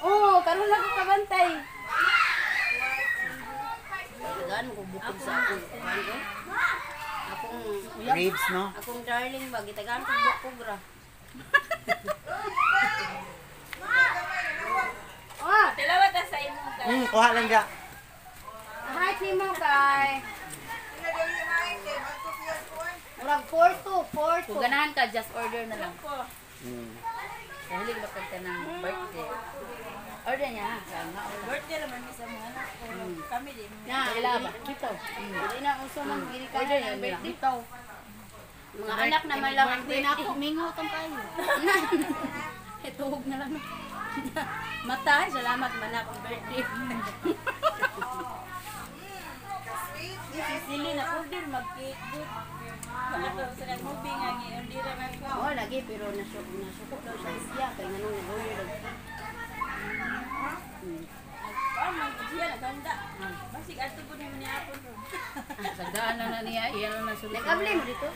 Speaker 2: Oh, karon lang ko kabantay. Gan ko bukod sa akong kuan ko. Akong
Speaker 1: Ribs, no?
Speaker 2: akong darling ba gitagan ko bukugra. Oh,
Speaker 6: Dalawa ta sa imong ka.
Speaker 1: Kuha lang ga.
Speaker 2: height ni mo kay murag 4
Speaker 6: Kung ganahan ka, just order na lang. Dahil ba ka ng birthday? Order niya ha. Birthday naman ni sa mga anak ko. Kami din.
Speaker 2: na
Speaker 6: Wala ba? Dito.
Speaker 2: Dili na uso man gili ka
Speaker 6: Order
Speaker 2: na
Speaker 6: niya
Speaker 2: birthday.
Speaker 6: dito.
Speaker 2: Mga anak na may lang ang
Speaker 3: Di na
Speaker 2: birthday.
Speaker 3: ako mingo tong kayo.
Speaker 2: Ituhog na lang. Mata, salamat man akong birthday.
Speaker 6: Sili na order mag-cake good. Wala to sa nag-movie nga order naman ko.
Speaker 2: Oh, lagi pero nasuko daw siya siya kay nganong nag-order daw.
Speaker 6: Siya naganda. Basig ato po naman ni Apon ron.
Speaker 8: Sagdaan na niya, iyan na sulit.
Speaker 2: Nag-abli mo dito?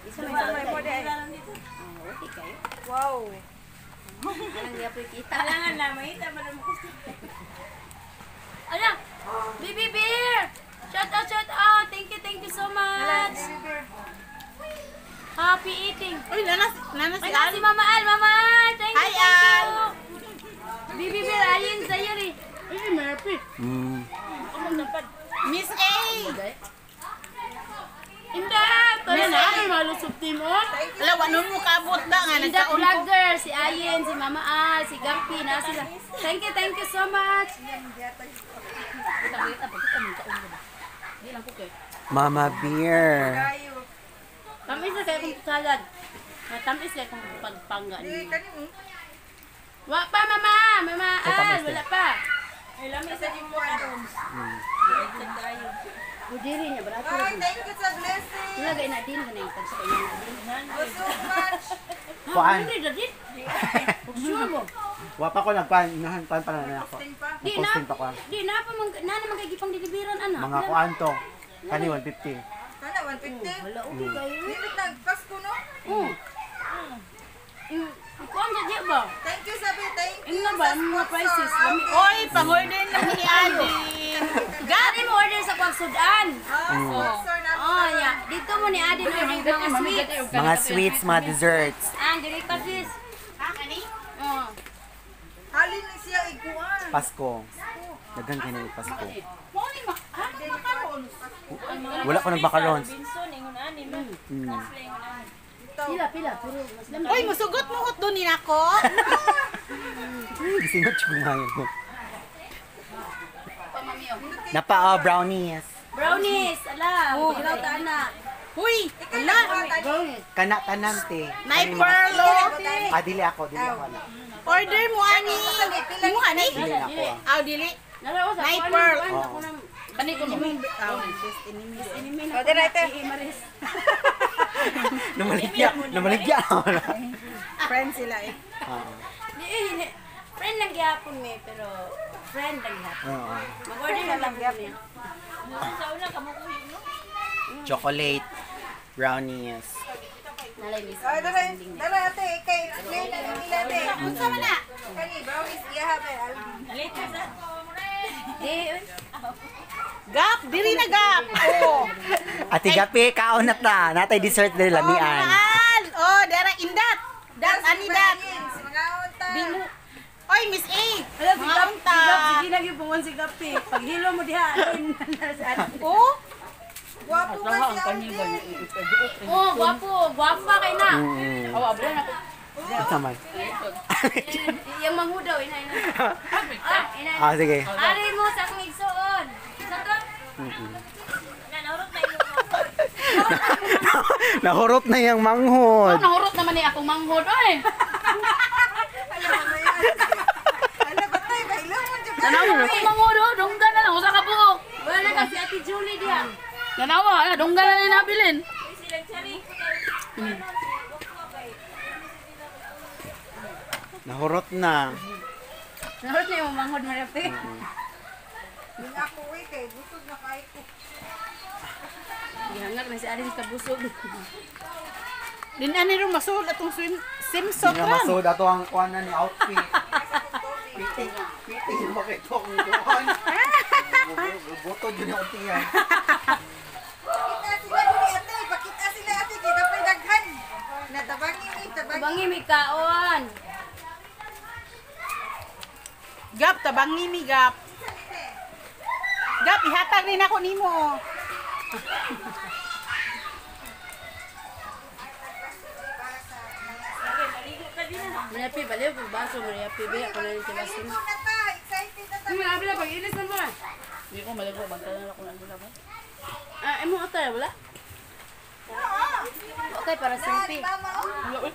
Speaker 2: Isa may
Speaker 6: Order lang dito.
Speaker 2: okay kayo.
Speaker 3: Wow.
Speaker 2: Anong di apoy kita?
Speaker 6: Kailangan na makita ba naman gusto.
Speaker 2: Ano? Baby Bear! Shout out! Thank you so much! Happy eating!
Speaker 3: Uy, nanas si
Speaker 2: Ay, si Mama Al! Mama Al! Thank
Speaker 3: Hi,
Speaker 2: you! Baby Bear, alin sa'yo rin! Ay, Murphy!
Speaker 3: Miss A.
Speaker 2: Hindi! Tara na, may malusog team, oh!
Speaker 3: Ala, wanon mo kaabot na nga
Speaker 2: Hindi,
Speaker 3: nagkaon ko.
Speaker 2: vlogger! Si Ayen, si Mama Al, si Gapi, na sila. Thank you so much!
Speaker 6: Kita pag kami kaon ba. Di lang ko kay.
Speaker 1: Mama Beer.
Speaker 2: Tamis na kayo kung salad. Tamis kayo kung pagpangga niyo. Wa pa, Mama! Mama Al! Wala pa!
Speaker 3: Lami sa imo aron.
Speaker 2: Budiri niya barato.
Speaker 3: Ay, thank you sa blessing.
Speaker 2: Ilagay na din kanay tag sa kanya na din.
Speaker 3: Oh, so much.
Speaker 1: Kuan.
Speaker 2: Budiri na din. Sure mo.
Speaker 1: Wa pa ko nagpan, inahan pan para na ako.
Speaker 3: Ting pa.
Speaker 2: Di na.
Speaker 1: Posting pa ko.
Speaker 2: Di na pa na magagipang deliveran ana.
Speaker 1: Mga kuan to. Kani 150.
Speaker 3: Kana 150.
Speaker 2: Wala okay kayo.
Speaker 3: Dito nag Pasko no?
Speaker 2: Oh. Kuan sa di ba?
Speaker 3: Thank you sabi, thank you.
Speaker 2: Ino ba ang mga prices? Lami.
Speaker 6: Oy, pang-order lang ni Adin.
Speaker 2: Gari mo order sa Kwagsudan.
Speaker 3: Sponsor na.
Speaker 2: Oh, ya. Dito mo ni Adi order mga sweets.
Speaker 1: Mga sweets, mga desserts.
Speaker 2: Dili ka sis.
Speaker 3: Kani?
Speaker 2: Oh.
Speaker 3: Halin na siya iguan.
Speaker 1: Pasko. Daghan kay na Pasko.
Speaker 6: Moni ma. Ha? Makaron.
Speaker 1: Wala ko nagbakarons.
Speaker 6: Binson ingon ani no.
Speaker 2: Pila pero mas lamang.
Speaker 6: Oy, musugot mo hot doon nako.
Speaker 1: Gisingot ko ngayon ko. Napa brownies.
Speaker 2: Brownies, ala. Ilaw ta ana.
Speaker 6: Huy, ala.
Speaker 2: Brownies.
Speaker 1: Kana tanan te.
Speaker 6: Nay Perlo.
Speaker 1: Dili ako na.
Speaker 6: Order mo ani. Mo ani?
Speaker 1: Dili na ako.
Speaker 6: Aw dili.
Speaker 2: Naraw sa
Speaker 6: Night
Speaker 2: kuan,
Speaker 6: pearl.
Speaker 2: kuan, ako nang
Speaker 6: Kani ko mo.
Speaker 2: enemy na.
Speaker 3: O, dira ito.
Speaker 2: Imaris.
Speaker 1: Namaligya.
Speaker 6: Friend sila eh.
Speaker 2: Di friend lang gyapon me pero friend lang gyapon.
Speaker 1: Oo.
Speaker 2: Mag-order na lang gyapon.
Speaker 6: Sa una kamo kuy no.
Speaker 1: Chocolate brownies.
Speaker 2: Nalay miss.
Speaker 3: Oh, dara ate, kay explain na nila ate.
Speaker 6: Unsa man na?
Speaker 3: Kani brownies iya ha ba?
Speaker 6: Alita sa.
Speaker 2: Di
Speaker 6: Gap, diri na gap. Oh.
Speaker 1: Ati gapi kaon na ta. Natay dessert dili lamian.
Speaker 6: Mahal. Oh, dara indat. Dat ani dat.
Speaker 3: Mga unta.
Speaker 6: Bimu. Oy, Miss A.
Speaker 2: Mga
Speaker 6: unta.
Speaker 2: sige lagi bungon si Gapi. Paghilo mo diha alin sa
Speaker 6: Oh.
Speaker 3: Gwapo ka si Alvin.
Speaker 2: Oh, gwapo ba kay na?
Speaker 6: Awa, abla na.
Speaker 1: Asa man?
Speaker 2: Yang manghudaw ina.
Speaker 1: Sige.
Speaker 2: Ari mo sa akong igsuon. Sa to?
Speaker 1: Nahurot na yung manghod.
Speaker 6: Nahurot naman ni akong manghod oy.
Speaker 3: Ala batay ba ilo mo jud.
Speaker 6: Tanawa akong manghod oh, dunggan na lang usa ka buok.
Speaker 2: Wala ka si Ate Julie diha.
Speaker 6: Tanawa, ala dunggan na lang nabilin.
Speaker 1: Nahurot na.
Speaker 2: Nahurot na yung manghod mo rapi.
Speaker 3: Ning ako kay busog na kay ko.
Speaker 2: Gihangak na si Arin sa busog.
Speaker 6: Din ani ro masul atong swimsuit
Speaker 1: Nga
Speaker 6: ram.
Speaker 1: masod ato ang kuan ni outfit. Piting makito ang kuan. Boto jud ang tiyan.
Speaker 3: Pakita sila dili ate, pakita sila ate kita pa daghan. Natabangi ni tabangi.
Speaker 2: Bangi mi kaon.
Speaker 6: Gap tabangi mi gap. Gap ihatag rin ako nimo.
Speaker 2: Mariapi, baliw kung baso, Mariapi, biya ko na rin sa baso.
Speaker 3: Na ta, excited na ta.
Speaker 2: Mariapi na, pag-ilis na mo.
Speaker 6: Hindi ko malago bantalan ako nang dula ba.
Speaker 2: Imo atay, wala? Okay, para selfie.
Speaker 3: Mama, oh.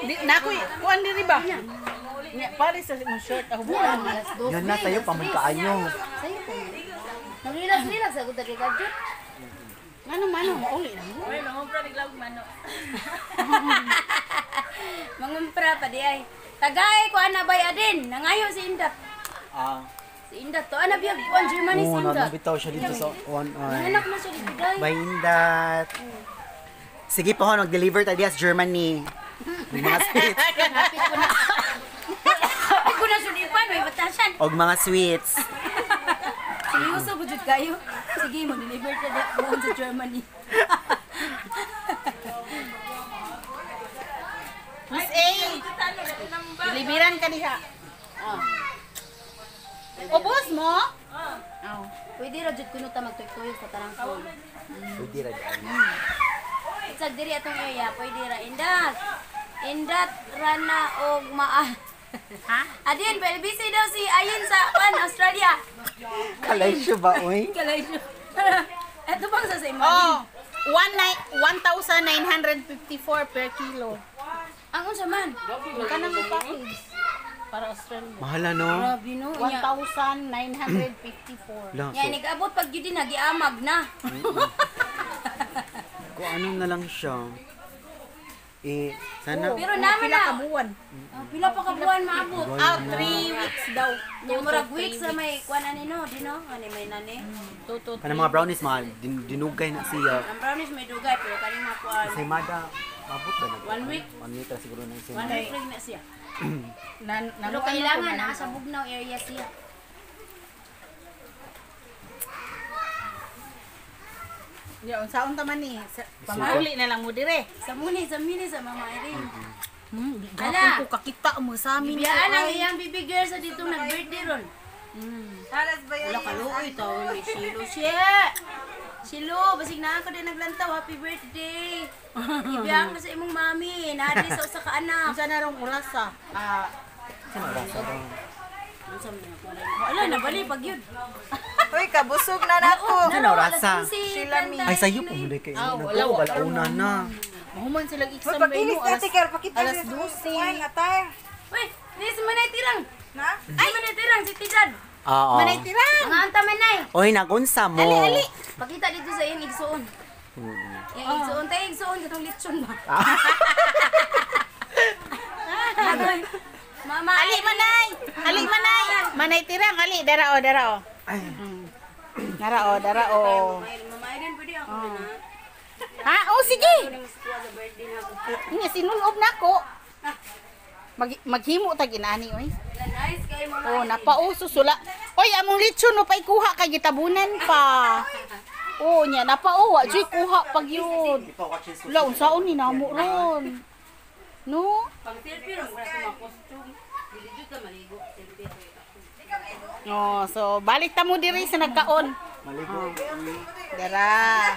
Speaker 6: Di nako kuan diri ba? Nya pare sa mo short ako bulan.
Speaker 2: Alas 2.
Speaker 1: Yan na tayo pamagkaayo.
Speaker 2: Sa'yo po. Mag-relax-relax ako dali ka dyan.
Speaker 6: Mano mauli na mo.
Speaker 2: Mangumpra pa di ay. Tagay ko ana bay adin. Nangayo si Indat. Si Indat to. Ana biyag kuan Germany si Indat.
Speaker 1: Nabitaw siya dito sa one
Speaker 2: Anak na siya dito day.
Speaker 1: Baindat. Sige po, nag-deliver tayo diya sa Germany. Ng mga sweets.
Speaker 2: Ay ko na sulipan. May batasan.
Speaker 1: Og mga sweets.
Speaker 2: Seryoso ko dyan kayo. Sige, mag-deliver ka na buwan sa Germany.
Speaker 6: Miss A. Deliveran ka diha. Ubos mo? Oh.
Speaker 2: Pwede ra jud kuno ta magtuyok sa tarang phone.
Speaker 1: Pwede ra dyan.
Speaker 2: Sa diri atong area, pwede ra Indat. Indat rana og maa.
Speaker 6: Ha?
Speaker 2: Adin, busy daw si Ayin sa Australia.
Speaker 1: Kalay siya ba, uy?
Speaker 2: Kalay siya. Eto bang sa imo?
Speaker 6: Oh. 1,954 per kilo.
Speaker 2: Ang unsa man?
Speaker 6: Kanang package.
Speaker 8: Para Australia.
Speaker 1: Mahala no.
Speaker 2: Grabe no. Nya,
Speaker 8: 1,954.
Speaker 1: Lang,
Speaker 2: nya nag-abot pag yun din nagiamag na.
Speaker 1: kung ano na lang siya. Sana
Speaker 2: Pero naman na.
Speaker 8: Kabuan.
Speaker 2: Pila pa ka buwan maabot.
Speaker 8: Out 3 weeks daw.
Speaker 2: Nya murag weeks sa may kuan ani no, di no? Ani may nani.
Speaker 8: Tuto.
Speaker 1: kanang mga brownies mahal, dinugay na siya.
Speaker 2: Ang brownies may dugay pero kani makuan.
Speaker 1: Kasi mada mabot ba na?
Speaker 2: 1 week.
Speaker 1: 1 week na siguro na siya.
Speaker 2: 1 week ring na siya.
Speaker 8: Pero
Speaker 2: Pero kailangan na sa Bugnaw area siya.
Speaker 8: Ya, unsaon ta man ni? Pamahuli na lang mo dire.
Speaker 2: Sa muni sa Mama Irene.
Speaker 8: Gapon
Speaker 2: Ala.
Speaker 8: ko kakita mo sa amin.
Speaker 2: Biyaan ang iyang baby girl sa dito nag-birthday ron.
Speaker 3: Alas ba yan?
Speaker 2: Wala kaluoy tao ni Silo siya. Silo, basig na ako din naglantaw. Happy birthday. Ibiyang na sa imong mami. Nadi sa usa ka anak.
Speaker 8: Unsa na rong oras sa?
Speaker 2: Wala na bali pag yun.
Speaker 3: Uy, kabusog na nako.
Speaker 1: Ano rasa?
Speaker 2: Ay
Speaker 1: Ay sayo po muli kayo.
Speaker 8: wala,
Speaker 1: Wala una na.
Speaker 8: Mahuman sila
Speaker 3: Uy,
Speaker 8: exam
Speaker 3: pakilis
Speaker 8: ba
Speaker 3: natin kaya pakita
Speaker 8: alas
Speaker 3: sa
Speaker 8: 12.
Speaker 3: kuhan atay.
Speaker 2: Wait, di si Manay Tirang.
Speaker 3: Na?
Speaker 2: Ay, Manay Tirang, si Tidad.
Speaker 1: Oo.
Speaker 8: Manay tirang.
Speaker 2: Ang anta Manay.
Speaker 1: Oy, nagunsa mo.
Speaker 2: Pakita dito sa iyong igsuon. Yung igsuon, tayo igsuon, katong litsyon ba? Mama,
Speaker 8: Ali manay. Ali manay. Manay tirang ali darao darao.
Speaker 1: Ay,
Speaker 8: Darao darao.
Speaker 2: Mama Irene, pwede ako din ha.
Speaker 8: Ha? Oh sige.
Speaker 2: Pwede mo sa birthday na ako.
Speaker 8: Nya sinulob nako. Maghimo ta ginani oy.
Speaker 2: Nice kay Mama
Speaker 8: Oh, napauso sula. Oy, among lechon no pay kuha kay gitabunan pa. Oh, nya napauwa joy kuha pag yun. Wala unsaon ni namo ron. No?
Speaker 2: Pang selfie ron, wala sa mga costume. Dili jud ka maligo, selfie.
Speaker 8: Oh, so balik ta mo diri sa nagkaon.
Speaker 1: maligo.
Speaker 8: Dara.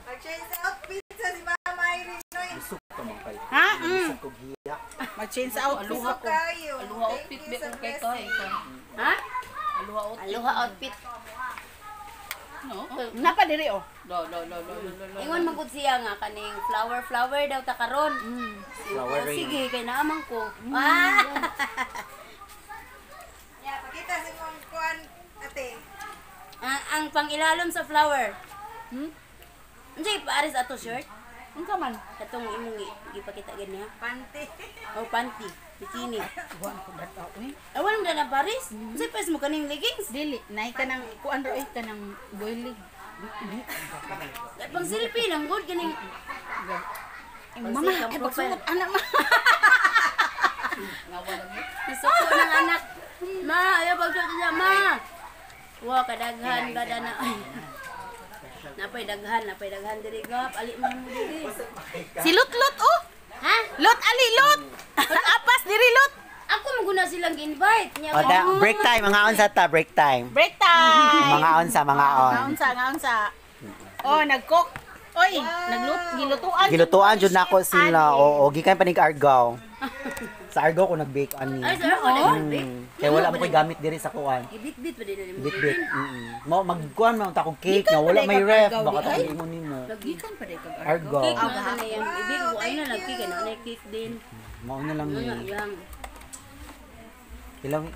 Speaker 3: Mag-change sa outfit sa si Mama Irene.
Speaker 1: Isok ka man kay.
Speaker 8: Ha?
Speaker 1: Isok ko giya.
Speaker 8: Mag-change sa outfit
Speaker 3: Busog
Speaker 8: ko.
Speaker 3: kayo.
Speaker 8: Aluha outfit be kung kay ko.
Speaker 2: Ha?
Speaker 8: Aluha outfit.
Speaker 2: Aloha outfit.
Speaker 8: No? Napa diri oh.
Speaker 2: Ingon man gud siya nga kaning flower daw ta karon.
Speaker 1: Flowering.
Speaker 2: Sige kay naamang ko. Ah.
Speaker 3: Ya, pakita sa mong kuhan ate.
Speaker 2: Ang pangilalom sa flower. Unsay paaris ato shirt?
Speaker 8: Unsa man?
Speaker 2: Katong imong gipakita gani ha.
Speaker 3: Panty.
Speaker 2: O panty, bikini.
Speaker 8: Buwan ko data eh.
Speaker 2: Awan mo na paris. Unsay pas mo kaning leggings?
Speaker 8: Dili, naay ka nang kuan ro eh ka nang boiling.
Speaker 2: Pang selfie lang gud kaning
Speaker 8: Mama, ay pagsuot anak ma.
Speaker 2: nasuko ng anak. Ma, ayaw pagsuot niya, ma. Wa kadaghan gada na. Napay daghan diri gap, ali mo diri.
Speaker 8: Si Lot oh.
Speaker 2: Ha?
Speaker 8: Lot ali Lot. Apas diri Lot.
Speaker 2: Ako maguna silang invite niya.
Speaker 1: O, break time. Mga on sa ta, break time.
Speaker 8: Break time.
Speaker 1: Mga on sa, mga on.
Speaker 8: Ngaon sa. Oh, nagcook. Oy, gilutuan.
Speaker 1: Gilutuan jud nako sila. Oo, gikan pa nig Argao. Sa Argao ko nag-bake ani.
Speaker 2: Ay, sir, ako na
Speaker 1: Kaya wala mo koy gamit diri sa kuan.
Speaker 2: Ibit-bit pa din mo.
Speaker 1: Bit-bit. Mo magkuan man ta kog cake na wala may ref baka ta imo nimo.
Speaker 8: Gikan pa day kag
Speaker 1: Argao.
Speaker 2: Cake na na yan. Ibig ko ay na nagkika na na cake din.
Speaker 1: Mao na lang
Speaker 2: Nga
Speaker 1: yun.
Speaker 2: yang.
Speaker 1: Ilang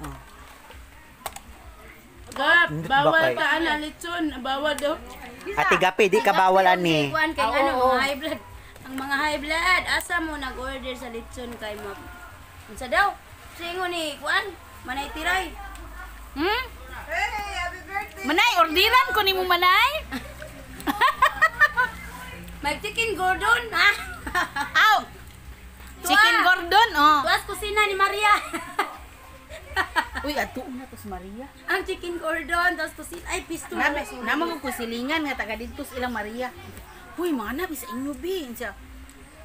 Speaker 2: Gap,
Speaker 1: Hindi
Speaker 2: bawal
Speaker 1: ba kay-
Speaker 2: ka ana lechon, bawal daw.
Speaker 1: Ate Gapi, di ka bawal ani.
Speaker 2: Kuan kay ano, mga high blood. Ang mga high blood, asa mo nag-order sa lechon kay mo. Unsa daw? Singo ni kuan, Manay Tiray.
Speaker 3: Hey, happy birthday.
Speaker 8: Manay, ordiran ko nimo manay.
Speaker 2: May chicken gordon, ha?
Speaker 8: Aw. Chicken gordon oh.
Speaker 2: Tuas kusina ni Maria.
Speaker 8: Uy, ato na to si Maria.
Speaker 2: Ang chicken gordon, tapos kusina. Ay, pisto na.
Speaker 8: Namo ko kusilingan nga taga dito sa ilang Maria. Uy, mga nabi sa inyo bin siya.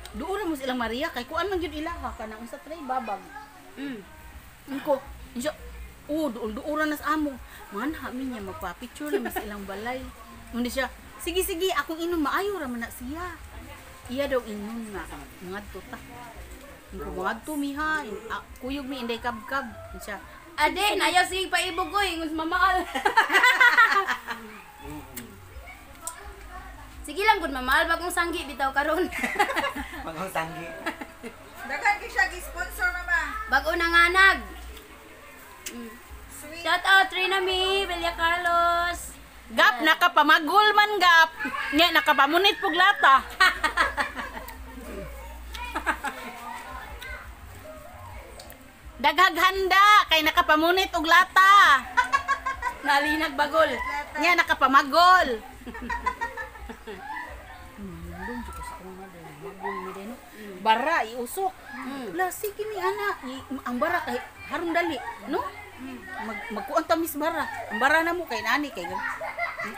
Speaker 8: Duura mo sa ilang Maria kay kuan man gyud ilaha kana unsa tray babag. Ko, siya duura na sa amo. Man hamin niya magpa-picture na sa ilang balay. Undi siya, sige akong inom maayo ra man na siya. Iya daw inom nga ngadto ta. Ko ngadto miha, kuyog mi inday kabkab. Siya,
Speaker 2: Ade, ayaw sige paibugoy, ngus mamaal. Sige lang gud mamaal bagong sanggi bitaw karon.
Speaker 1: Pangusanggi.
Speaker 3: Daghan kay siya gi-sponsor mama.
Speaker 2: Bago nanganag. Shout out Trinami, Belia Carlos.
Speaker 8: Gap, nakapamagol man gap. Nya, nakapamunit pug lata. Daghag handa, kay nakapamunit og lata. Nalinag bagol. Nya, nakapamagol. Bara, iusok. La, sige ni ana. Ang bara kay harong dali, no? Magkuan tamis bara. Ang bara na mo kay nani kay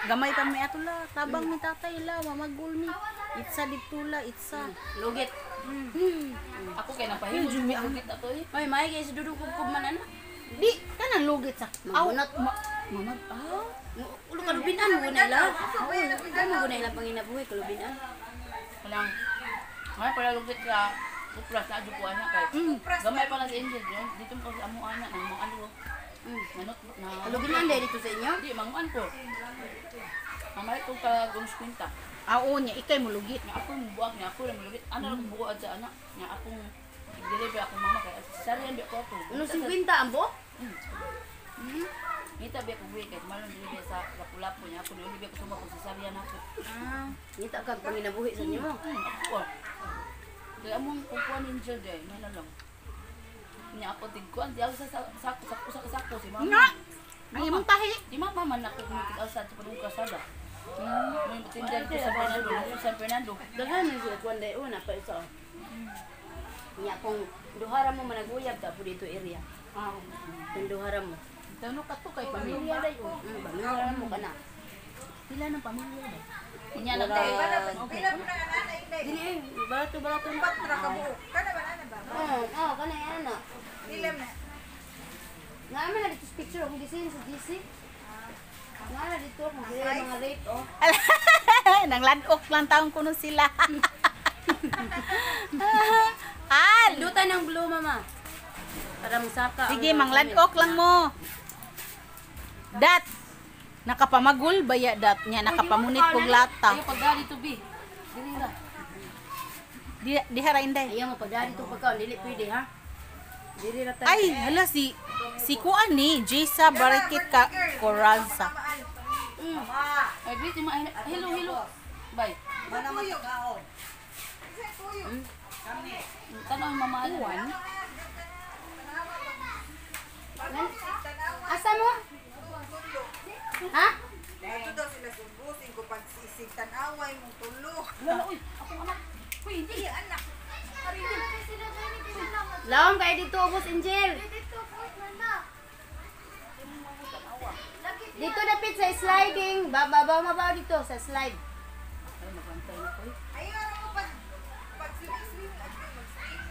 Speaker 8: gamay pa may ato la. Tabang ni tatay la, mamagol mi. Itsa dito la, itsa.
Speaker 2: Lugit.
Speaker 6: Ako kay napahimo jumi ang kita to eh.
Speaker 2: Ay, may kay dudong kubkub man ana.
Speaker 8: Di, kanang lugit sa.
Speaker 2: Magunat.
Speaker 8: Mamag,
Speaker 2: Ulo kalubinan mo na ila. Ano mo na ila panginabuhi kalubinan.
Speaker 6: Walang may pala lugit ka. Upras na adyo ko anak kay. Gamay pala si Angel yun. Dito mo kasi amo anak nang mga ano. Manot na.
Speaker 2: Kalubinan dahil dito sa inyo.
Speaker 6: Di manguan ko. Mamay ko ka guns kwenta.
Speaker 8: Oo niya, ikay mo lugit.
Speaker 6: Nga ako buwag niya ako lang lugit. Ano lang buwag sa anak. Nga akong deliver akong mama kay sariyan di ko ako.
Speaker 2: Ano 50 ambo?
Speaker 6: Ngita biya ko buwi kay malon dili sa Lapu-Lapu niya ako dili biya ko sumako sa sariyan ako.
Speaker 2: Ngita ka panginabuhi sa inyo.
Speaker 6: Ako. Kaya among kukuha ni Angel day, may na lang. Niya ako tigkuan, di ako sa sako si mama.
Speaker 8: Nga! Ang imong tahi.
Speaker 6: Di mama man ako kumitig sa padung kasada. May tindan ko sa San Fernando.
Speaker 2: Daghan man siya kuan day una pa isa. Nya kung duhara mo managuyab ta po dito area. Kung duhara mo.
Speaker 6: Tano ka to kay pamilya day.
Speaker 2: Pamilya mo kana.
Speaker 6: Pila ng pamilya day. Inya lang
Speaker 2: Wala.
Speaker 6: kay.
Speaker 3: Pila mo na ana inday.
Speaker 2: Dili barato na.
Speaker 3: Patra ka buok. Kana ba ana ba?
Speaker 2: Kana ana.
Speaker 3: Pila na.
Speaker 2: Naman na dito picture akong gisin sa GC. Nga na dito kung sila mga rate
Speaker 8: Nang ladok lang taong kuno sila. Al!
Speaker 2: Lutan ng blue mama. Para musaka.
Speaker 8: Sige, mangladok lang mo. Dat! Nakapamagul baya dat niya, nakapamunit kog lata.
Speaker 6: Ayo pagdali to bi. Dili ra.
Speaker 8: Diha ra inday.
Speaker 2: Ayaw mo pagdali itong pagkaon. Dili pwede ha. Dili ra tayo.
Speaker 8: Ay, hala si kuan ni Jisa Barikit ka Coraza.
Speaker 6: Ay bi ma hello. Bye.
Speaker 3: Mana mo yung aon? Isa tuyo. Kami.
Speaker 6: Tanong mama Alwan.
Speaker 2: Asa mo? Ha?
Speaker 3: Dito daw sila subusin ko pag sisig tanaway mong tulo.
Speaker 6: Wala uy, ako anak. Uy, hindi.
Speaker 3: Anak.
Speaker 2: Lawang kayo dito, Boss Angel. Dito dapit sa sliding. Babaw dito sa slide.
Speaker 6: Ay magantay na ko.
Speaker 3: Ayaw mo pag swing at mag-swing.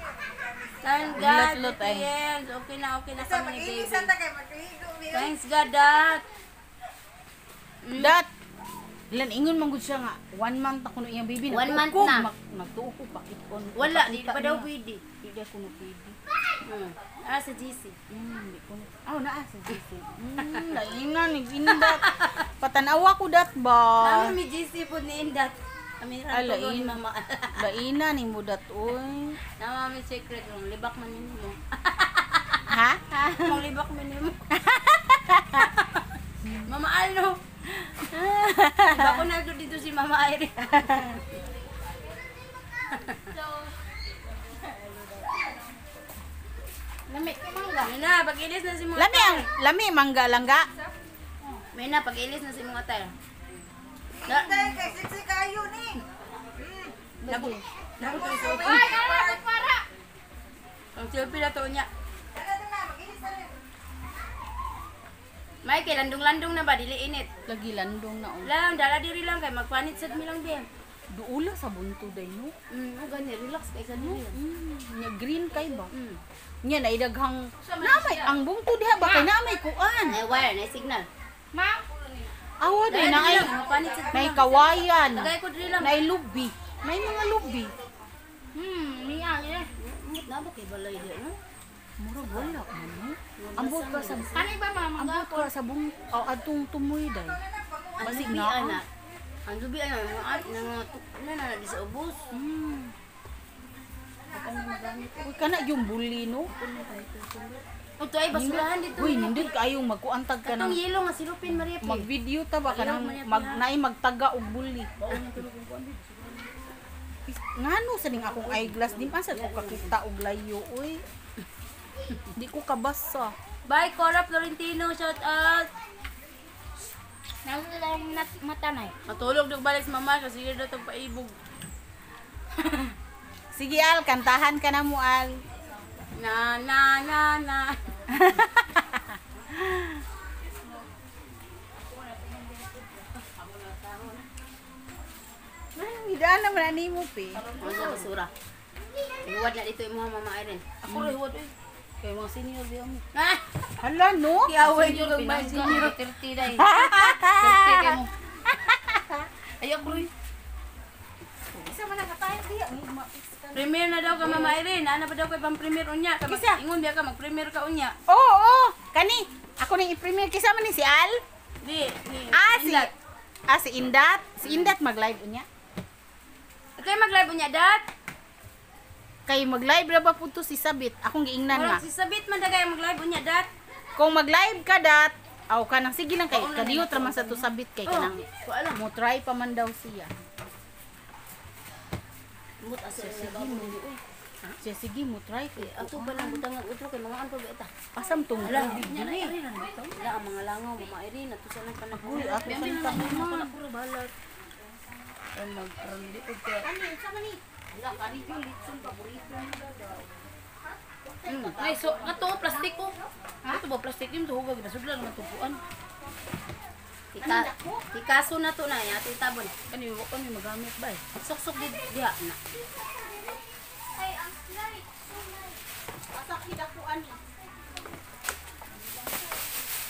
Speaker 2: Thank God.
Speaker 8: Lot, ay.
Speaker 2: Yes. Okay na
Speaker 3: Sa
Speaker 2: kami ni baby.
Speaker 3: mag-ilisan ta kay maghigo niya.
Speaker 2: Thanks God, Dad.
Speaker 8: Dat! Ilan ingon man gud siya nga 1 month ako na iyang baby.
Speaker 2: 1 month
Speaker 8: Nagtuo
Speaker 2: na.
Speaker 8: ko, Nagtuo ko pakit-on.
Speaker 2: Wala, di pa daw pwede.
Speaker 8: Hindi ako na pwede.
Speaker 2: Sa GC.
Speaker 8: Hindi ko na. Naa sa GC. Laina ni Indat. Patanawa ko dat ba?
Speaker 2: Kami may GC po ni Indat. Kami
Speaker 8: Ay,
Speaker 2: rin tulog ni
Speaker 8: lain.
Speaker 2: Mama.
Speaker 8: Laina ni mo dat oy.
Speaker 2: Nama may secret kung libak man yun mo.
Speaker 8: Ha?
Speaker 2: Kung libak man yun mo. Mama Alno. Iba ko na dito si Mama Irene. Lami, mangga. May na, pag-ilis na si mga
Speaker 8: Lami mangga langga.
Speaker 2: May na, pag-ilis na si mga tayo.
Speaker 3: Dahil kay siksi kayo ni.
Speaker 2: Ang selfie na to niya.
Speaker 3: Ano na, mag-ilis na rin.
Speaker 2: May kay landong-landong na ba? Dili init.
Speaker 8: Lagi landong na oh.
Speaker 2: Lang, dala diri lang kay magpanit sad mi lang din.
Speaker 8: Duula sa bunto day no.
Speaker 2: Gani, relax kay sa diri.
Speaker 8: Nya green kay ba? Nya naidaghang namay ang bungto diha ba kay namay kuan.
Speaker 2: Ay wire, na signal.
Speaker 8: Awa day na ay
Speaker 2: Magpanit sad.
Speaker 8: may kawayan.
Speaker 2: Tagay ko diri lang.
Speaker 8: Nay lubi. May mga lubi.
Speaker 2: Niya eh. Mut na ba kay balay di no?
Speaker 8: Mura wala man no. Ambot ka sa
Speaker 2: Kani ba mama
Speaker 8: ambot ka sa bung atong tumoy day.
Speaker 2: Ang
Speaker 8: Basig
Speaker 2: lubi
Speaker 8: na
Speaker 2: ana. Ang lubi ana mga di sa ubos.
Speaker 8: Uy, kana yung bully, no?
Speaker 6: Ito ay basurahan dito.
Speaker 8: Uy, nindot kayong magkuantag ka
Speaker 6: Katong
Speaker 8: ng
Speaker 6: yelo nga silupin Maria P.
Speaker 8: mag-video ta ba ka nang magtaga og bully. Ngano sa ning akong eyeglass di man sa ko kakita og layo, uy. Di ko kabasa.
Speaker 6: Bye, Cora Florentino, shout out. Nasa lang mata na eh. Matulog dog balik sa mama kasi yun na itong paibog.
Speaker 8: Sige Al, kantahan ka na mo Al.
Speaker 6: Na.
Speaker 8: Hidaan naman ani mo pe.
Speaker 6: Ano sa basura? Ihuwad na dito yung mga mama Irene. Ako rin huwad eh.
Speaker 8: Kay mga senior di mo.
Speaker 6: Ah!
Speaker 8: Hala no?
Speaker 6: Kiaway nyo kag mga senior. 30 na eh. 30 ka mo. Ayaw ko rin.
Speaker 8: Isa man nakatayo diya ni
Speaker 6: Premier na daw ka mama Irene. Ano ba daw kayo pang premier unya?
Speaker 8: Kisa?
Speaker 6: Ingon biya ka mag-premier ka unya.
Speaker 8: Oo. Kani, ako ning i-premiere kisa man ni si Al.
Speaker 6: Di.
Speaker 8: Si Indat. Si Indat mag-live unya.
Speaker 6: Okay, mag-live unya, dat.
Speaker 8: Kay mag-live ra ba pud to si Sabit? Akong giingnan nga.
Speaker 6: Murag si Sabit man dagay mag-live unya, dat.
Speaker 8: Kung mag-live ka dat, aw ka nang sige lang kay kadiyot ra man sa to Sabit kay kanang
Speaker 6: ko alam.
Speaker 8: mo try pa man daw siya.
Speaker 6: Mut asa siya ba mo uy.
Speaker 8: Siya sige mo try kay
Speaker 6: Ato ba lang butang utro kay mga anto beta.
Speaker 8: pasam tong
Speaker 6: Ala,
Speaker 8: live
Speaker 6: nya na
Speaker 8: ni.
Speaker 6: Irene na ito. Wala ang mga langaw mama Irene ato sa nang panahon.
Speaker 8: Uy, ato sa panahon.
Speaker 6: Ako puro balat. Ang mag-aron di ko kaya. Wala ka rin yung litson paborito nila daw. Ay, so, ato, plastic ko. Ito ba, plastic din, tuhugag, nasudlan naman tupuan. Tikaso na to na, ato itabon. Ano yung magamit ba eh? Sok-sok di diha na.
Speaker 8: Pasak hidakuan.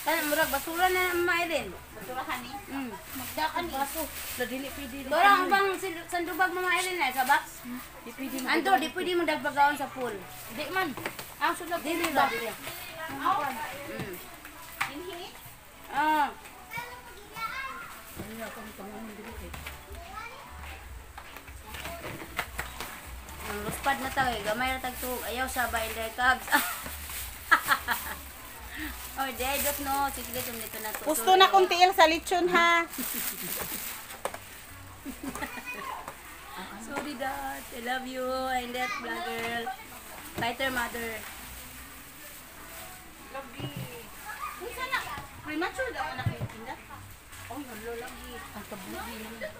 Speaker 6: Kaya, murag, basura na naman din.
Speaker 8: Basurahan ni.
Speaker 6: Magdakan baso. Dili pwede. Dora, ang bang sandubag mama Ellen na sa box? Di pwede mo. Anto, di pwede mo dagbagaon sa pool. Di man. Ang sunod dili ba? Dili.
Speaker 8: Inhi.
Speaker 6: Ah. Ang luspad na tayo, gamay na tagtug. Ayaw sa ba in the cubs. Oh, dedot no. Sige, dito na to.
Speaker 8: Gusto na kong tiil sa lechon ha.
Speaker 6: Sorry, Dad. I love you. I'm that vlogger. Fighter mother.
Speaker 8: Uy, sana. Premature daw anak yung tinda.
Speaker 6: Oh, hello lagi. Ang tabuhi naman.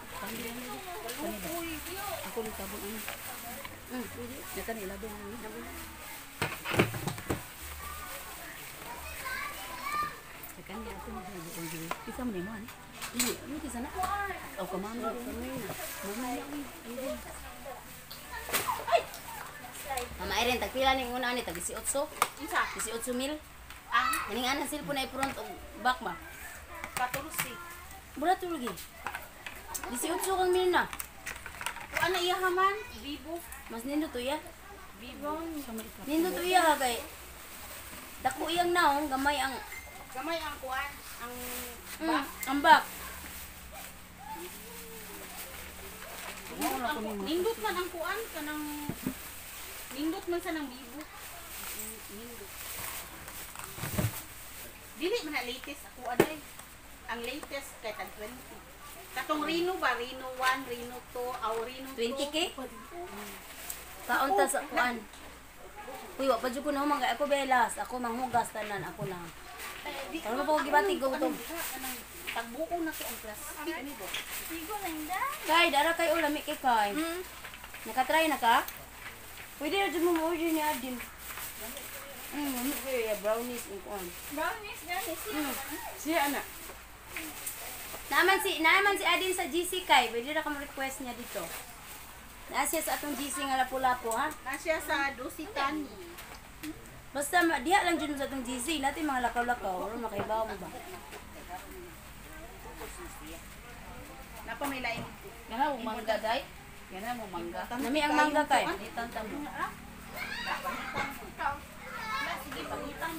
Speaker 6: Uy, ako ng tabon. Pwede. Naka nila doon. Kanya ako mag-video. Isa mo naman. Hindi, ano kisa na? O kamano. Mama Irene, tagpila ning una ni tag 18.
Speaker 8: Isa.
Speaker 6: 18 mil.
Speaker 8: Ah,
Speaker 6: Kaning ana cellphone ay front o back ba?
Speaker 8: 14.
Speaker 6: Mura to lagi. 18 kang mil na.
Speaker 8: Kung ano iya haman? Vivo.
Speaker 6: Mas nindo to ya.
Speaker 8: Vivo.
Speaker 6: Nindo to ya kay. Dako iyang naong gamay ang
Speaker 8: Gamay ang kuan. Ang
Speaker 6: ang back.
Speaker 8: nindot man ang kuan kanang nindot man sa nang Vivo. Nindot. Dili man na latest ako aday. Ang latest kay tag 20. Katong Reno ba? Reno 1, Reno 2, aw Reno 2.
Speaker 6: 20K? Kaunta sa kuan. Uy, wa pa jud ko na humang ako belas. Ako manghugas tanan ako na. Ano po gibati go to?
Speaker 8: Tagbuo na ko ang plastic ani bo.
Speaker 5: Sigo lang da.
Speaker 6: Kay dara kay ulami kay kay. Nakatry na ka? Pwede na dyan mo order ni Adin. Ano kaya brownies and kuan.
Speaker 5: Brownies guys.
Speaker 6: Siya ana. Naman si Adin sa GC kay. Pwede na ka request niya dito. Nasya sa atong GC nga lapu-lapu ha.
Speaker 8: Nasya sa Dositan.
Speaker 6: Basta diha lang dyan mo sa atong GC. Natin mga lakaw-lakaw. Or makaibaw mo ba?
Speaker 8: Napa may lain.
Speaker 6: Gana mo mangga day?
Speaker 8: Gana mo mangga.
Speaker 6: Nami ang mangga kay.
Speaker 8: Tanta mo. Sige, pangitan.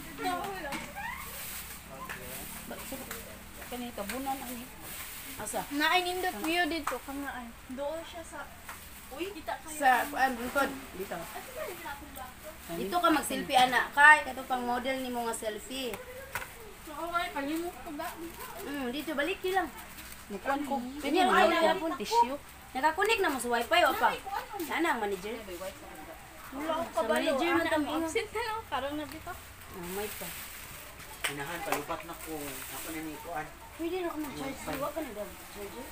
Speaker 6: Kani kabunan ani. Asa?
Speaker 5: Naay nindot view dito kangaan. Doon siya sa
Speaker 2: Sa bukod dito. Dito ka mag-selfie anak kay kato pang model nimo nga selfie. Dito balik lang. Mukuan ko. Pwede mo na pun tissue. Nakakunik na mo sa wifi o pa. Sana ang manager. Sa manager man tamo.
Speaker 6: Karon na dito.
Speaker 2: May pa.
Speaker 1: Inahan palubat na ko. Ako na ni kuan.
Speaker 2: Pwede na ako mag-charge. Wa ka na daw charger.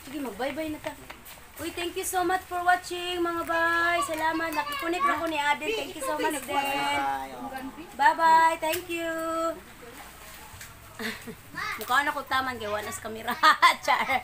Speaker 2: Sige, mag-bye-bye na ta. Uy, thank you so much for watching mga bay. Salamat. Nakikunik na ko ni Aden. Thank you so much din. Bye-bye. Thank you. Mukha na ko taman kay wanas kamera. Char.